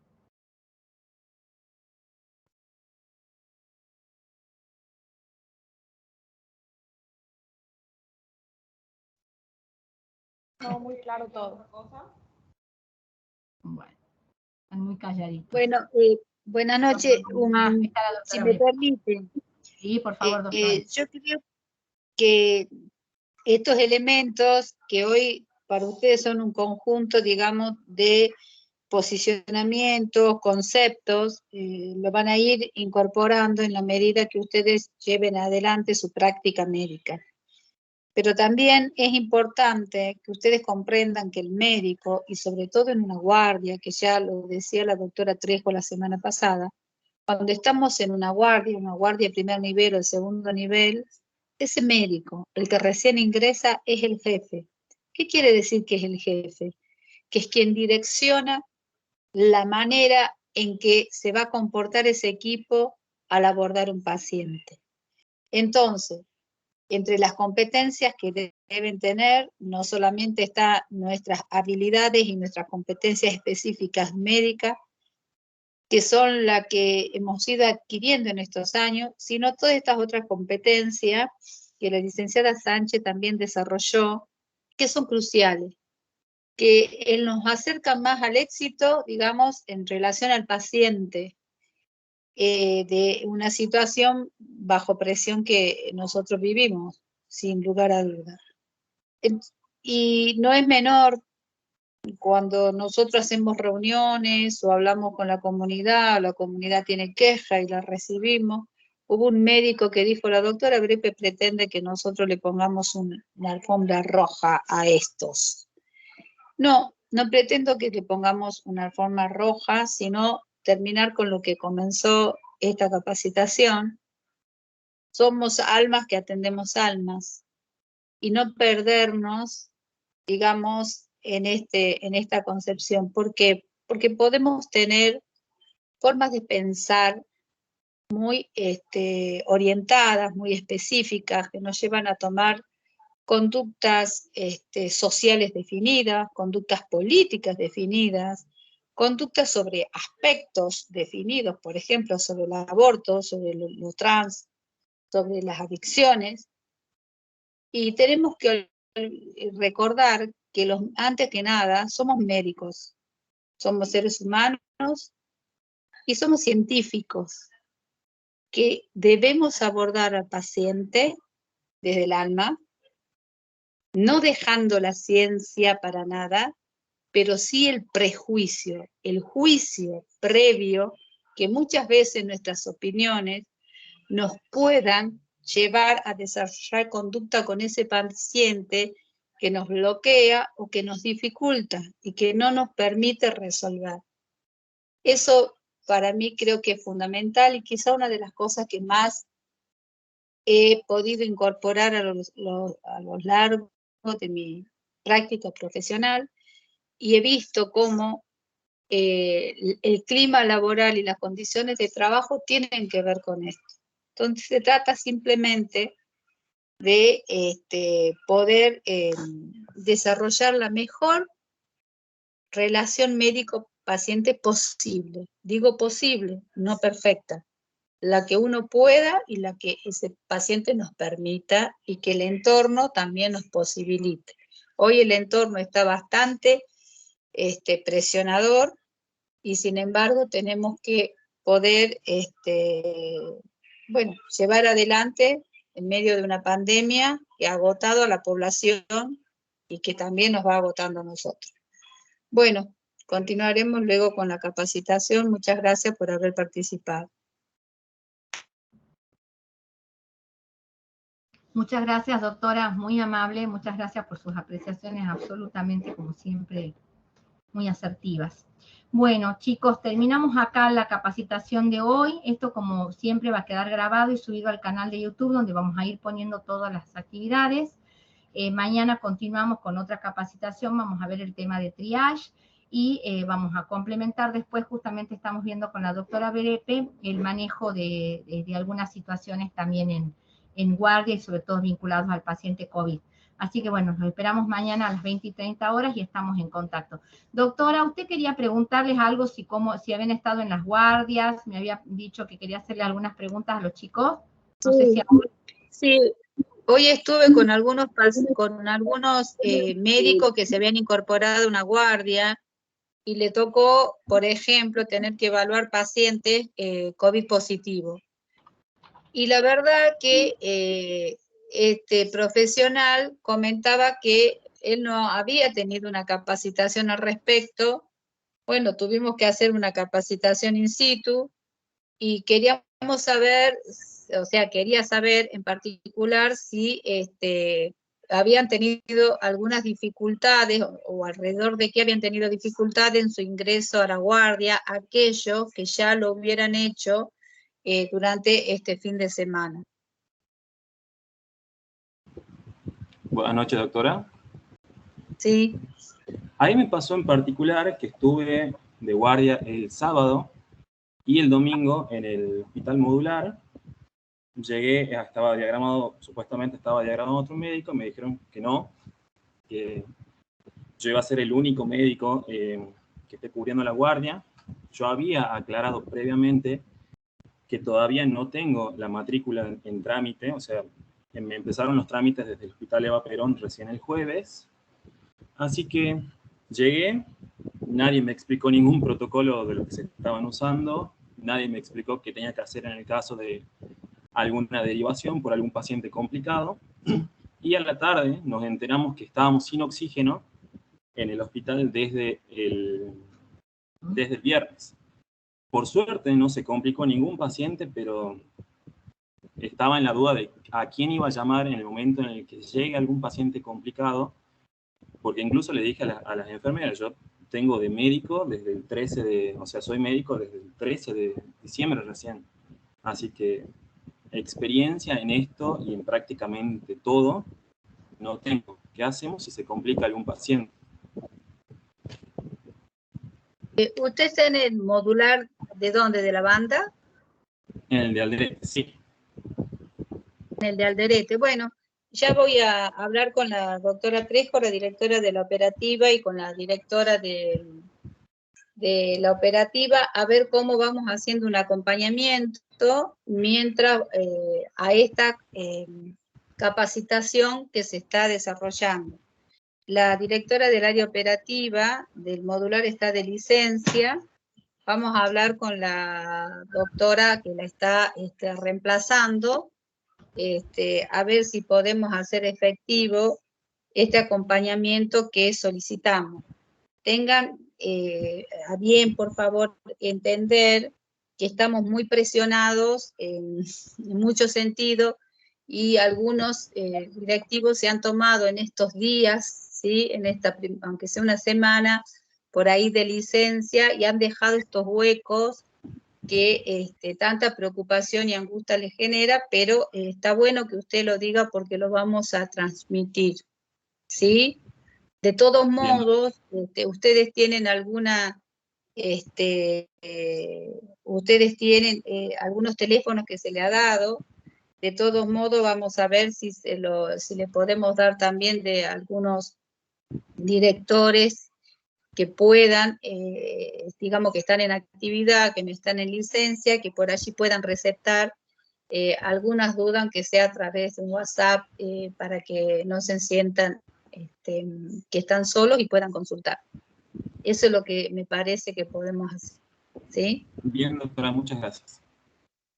D: No, muy claro todo.
A: Bueno, están muy calladitos.
E: Bueno, buenas noches.
A: Está la
E: Si
A: doctora
E: me
A: Brito.
E: permite,
A: Sí, por favor, doctora.
E: yo creo que estos elementos que hoy para ustedes son un conjunto, digamos, de posicionamientos, conceptos, lo van a ir incorporando en la medida que ustedes lleven adelante su práctica médica. Pero también es importante que ustedes comprendan que el médico, y sobre todo en una guardia, que ya lo decía la doctora Trejo la semana pasada, cuando estamos en una guardia de primer nivel o de segundo nivel, ese médico, el que recién ingresa, es el jefe. ¿Qué quiere decir que es el jefe? Que es quien direcciona la manera en que se va a comportar ese equipo al abordar un paciente. Entonces, entre las competencias que deben tener, no solamente están nuestras habilidades y nuestras competencias específicas médicas, que son las que hemos ido adquiriendo en estos años, sino todas estas otras competencias que la licenciada Sánchez también desarrolló, que son cruciales, que nos acercan más al éxito, digamos, en relación al paciente, de una situación bajo presión que nosotros vivimos, sin lugar a dudas. Y no es menor cuando nosotros hacemos reuniones o hablamos con la comunidad tiene queja y la recibimos. Hubo un médico que dijo, la doctora Grepe pretende que nosotros le pongamos una alfombra roja a estos. No, no pretendo que le pongamos una alfombra roja, sino terminar con lo que comenzó esta capacitación. Somos almas que atendemos almas y no perdernos, digamos, en esta concepción. ¿Por qué? Porque podemos tener formas de pensar muy orientadas, muy específicas, que nos llevan a tomar conductas sociales definidas, conductas políticas definidas, conductas sobre aspectos definidos, por ejemplo, sobre el aborto, sobre lo trans, sobre las adicciones. Y tenemos que recordar que antes que nada somos médicos, somos seres humanos y somos científicos, que debemos abordar al paciente desde el alma, no dejando la ciencia para nada, pero sí el prejuicio, el juicio previo que muchas veces nuestras opiniones nos puedan llevar a desarrollar conducta con ese paciente que nos bloquea o que nos dificulta y que no nos permite resolver. Eso para mí creo que es fundamental y quizá una de las cosas que más he podido incorporar a lo largo de mi práctica profesional, y he visto cómo el clima laboral y las condiciones de trabajo tienen que ver con esto. Entonces se trata simplemente de poder desarrollar la mejor relación médico-paciente posible. Digo posible, no perfecta. La que uno pueda y la que ese paciente nos permita y que el entorno también nos posibilite. Hoy el entorno está bastante presionador y sin embargo tenemos que poder llevar adelante en medio de una pandemia que ha agotado a la población y que también nos va agotando a nosotros. Bueno, continuaremos luego con la capacitación. Muchas gracias por haber participado.
A: Muchas gracias, doctora, muy amable, muchas gracias por sus apreciaciones absolutamente, como siempre, muy asertivas. Bueno, chicos, terminamos acá la capacitación de hoy. Esto, como siempre, va a quedar grabado y subido al canal de YouTube, donde vamos a ir poniendo todas las actividades. Mañana continuamos con otra capacitación, vamos a ver el tema de triage y vamos a complementar después, justamente estamos viendo con la doctora Berepe el manejo de algunas situaciones también en guardia y sobre todo vinculados al paciente COVID. Así que bueno, nos esperamos mañana a las 20 y 30 horas y estamos en contacto. Doctora, usted quería preguntarles algo, si habían estado en las guardias, me había dicho que quería hacerle algunas preguntas a los chicos. No sé si...
E: Sí, hoy estuve con algunos médicos que se habían incorporado a una guardia y le tocó, por ejemplo, tener que evaluar pacientes COVID positivos. Y la verdad que este profesional comentaba que él no había tenido una capacitación al respecto. Bueno, tuvimos que hacer una capacitación in situ y queríamos saber, o sea, quería saber en particular si habían tenido algunas dificultades o alrededor de qué habían tenido dificultades en su ingreso a la guardia, aquellos que ya lo hubieran hecho durante este fin de semana.
F: Buenas noches, doctora.
E: Sí.
F: A mí me pasó en particular que estuve de guardia el sábado y el domingo en el hospital modular. Llegué, estaba diagramado, supuestamente estaba diagramado otro médico, me dijeron que no, que yo iba a ser el único médico que esté cubriendo la guardia. Yo había aclarado previamente que todavía no tengo la matrícula en trámite, o sea, me empezaron los trámites desde el Hospital Eva Perón recién el jueves, así que llegué, nadie me explicó ningún protocolo de lo que se estaban usando, nadie me explicó qué tenía que hacer en el caso de alguna derivación por algún paciente complicado, y a la tarde nos enteramos que estábamos sin oxígeno en el hospital desde el viernes. Por suerte no se complicó ningún paciente, pero estaba en la duda de a quién iba a llamar en el momento en el que llegue algún paciente complicado, porque incluso le dije a las enfermeras, yo tengo de médico desde el 13 de, o sea, soy médico desde el 13 de diciembre recién, así que experiencia en esto y en prácticamente todo no tengo. ¿Qué hacemos si se complica algún paciente?
E: ¿Usted está en el modular de dónde? ¿De la banda?
F: En el de Alderete, sí.
E: En el de Alderete. Bueno, ya voy a hablar con la doctora Trejo, la directora de la operativa, y con la directora de la operativa, a ver cómo vamos haciendo un acompañamiento mientras a esta capacitación que se está desarrollando. La directora del área operativa del modular está de licencia. Vamos a hablar con la doctora que la está reemplazando, a ver si podemos hacer efectivo este acompañamiento que solicitamos. Tengan a bien, por favor, entender que estamos muy presionados en muchos sentidos y algunos directivos se han tomado en estos días, ¿sí? Aunque sea una semana, por ahí de licencia y han dejado estos huecos que tanta preocupación y angustia les genera, pero está bueno que usted lo diga porque lo vamos a transmitir, ¿sí? De todos modos, ustedes tienen alguna, ustedes tienen algunos teléfonos que se le ha dado. De todos modos, vamos a ver si le podemos dar también de algunos directores que puedan, digamos que están en actividad, que no están en licencia, que por allí puedan receptar algunas dudas, que sea a través de un WhatsApp, para que no se sientan que están solos y puedan consultar. Eso es lo que me parece que podemos hacer, ¿sí?
F: Bien, doctora, muchas gracias.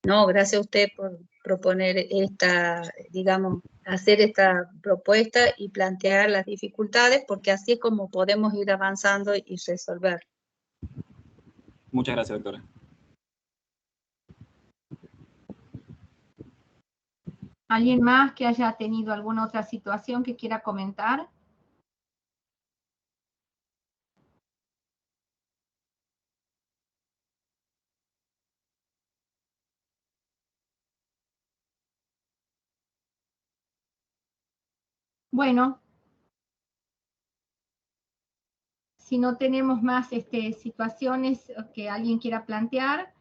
E: No, gracias a usted por proponer esta, digamos, hacer esta propuesta y plantear las dificultades, porque así es como podemos ir avanzando y resolver.
F: Muchas gracias, doctora.
A: ¿Alguien más que haya tenido alguna otra situación que quiera comentar? Bueno, si no tenemos más situaciones que alguien quiera plantear,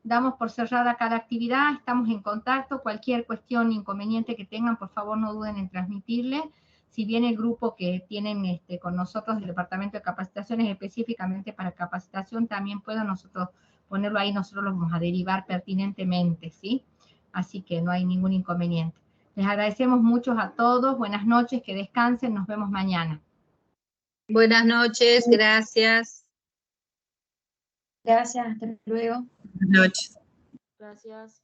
A: damos por cerrada cada actividad, estamos en contacto, cualquier cuestión, inconveniente que tengan, por favor no duden en transmitirle. Si bien el grupo que tienen con nosotros del Departamento de Capacitaciones específicamente para capacitación, también puedo nosotros ponerlo ahí, nosotros lo vamos a derivar pertinentemente, ¿sí? Así que no hay ningún inconveniente. Les agradecemos mucho a todos, buenas noches, que descansen, nos vemos mañana.
E: Buenas noches, gracias.
D: Gracias, hasta luego.
B: Buenas noches.
D: Gracias.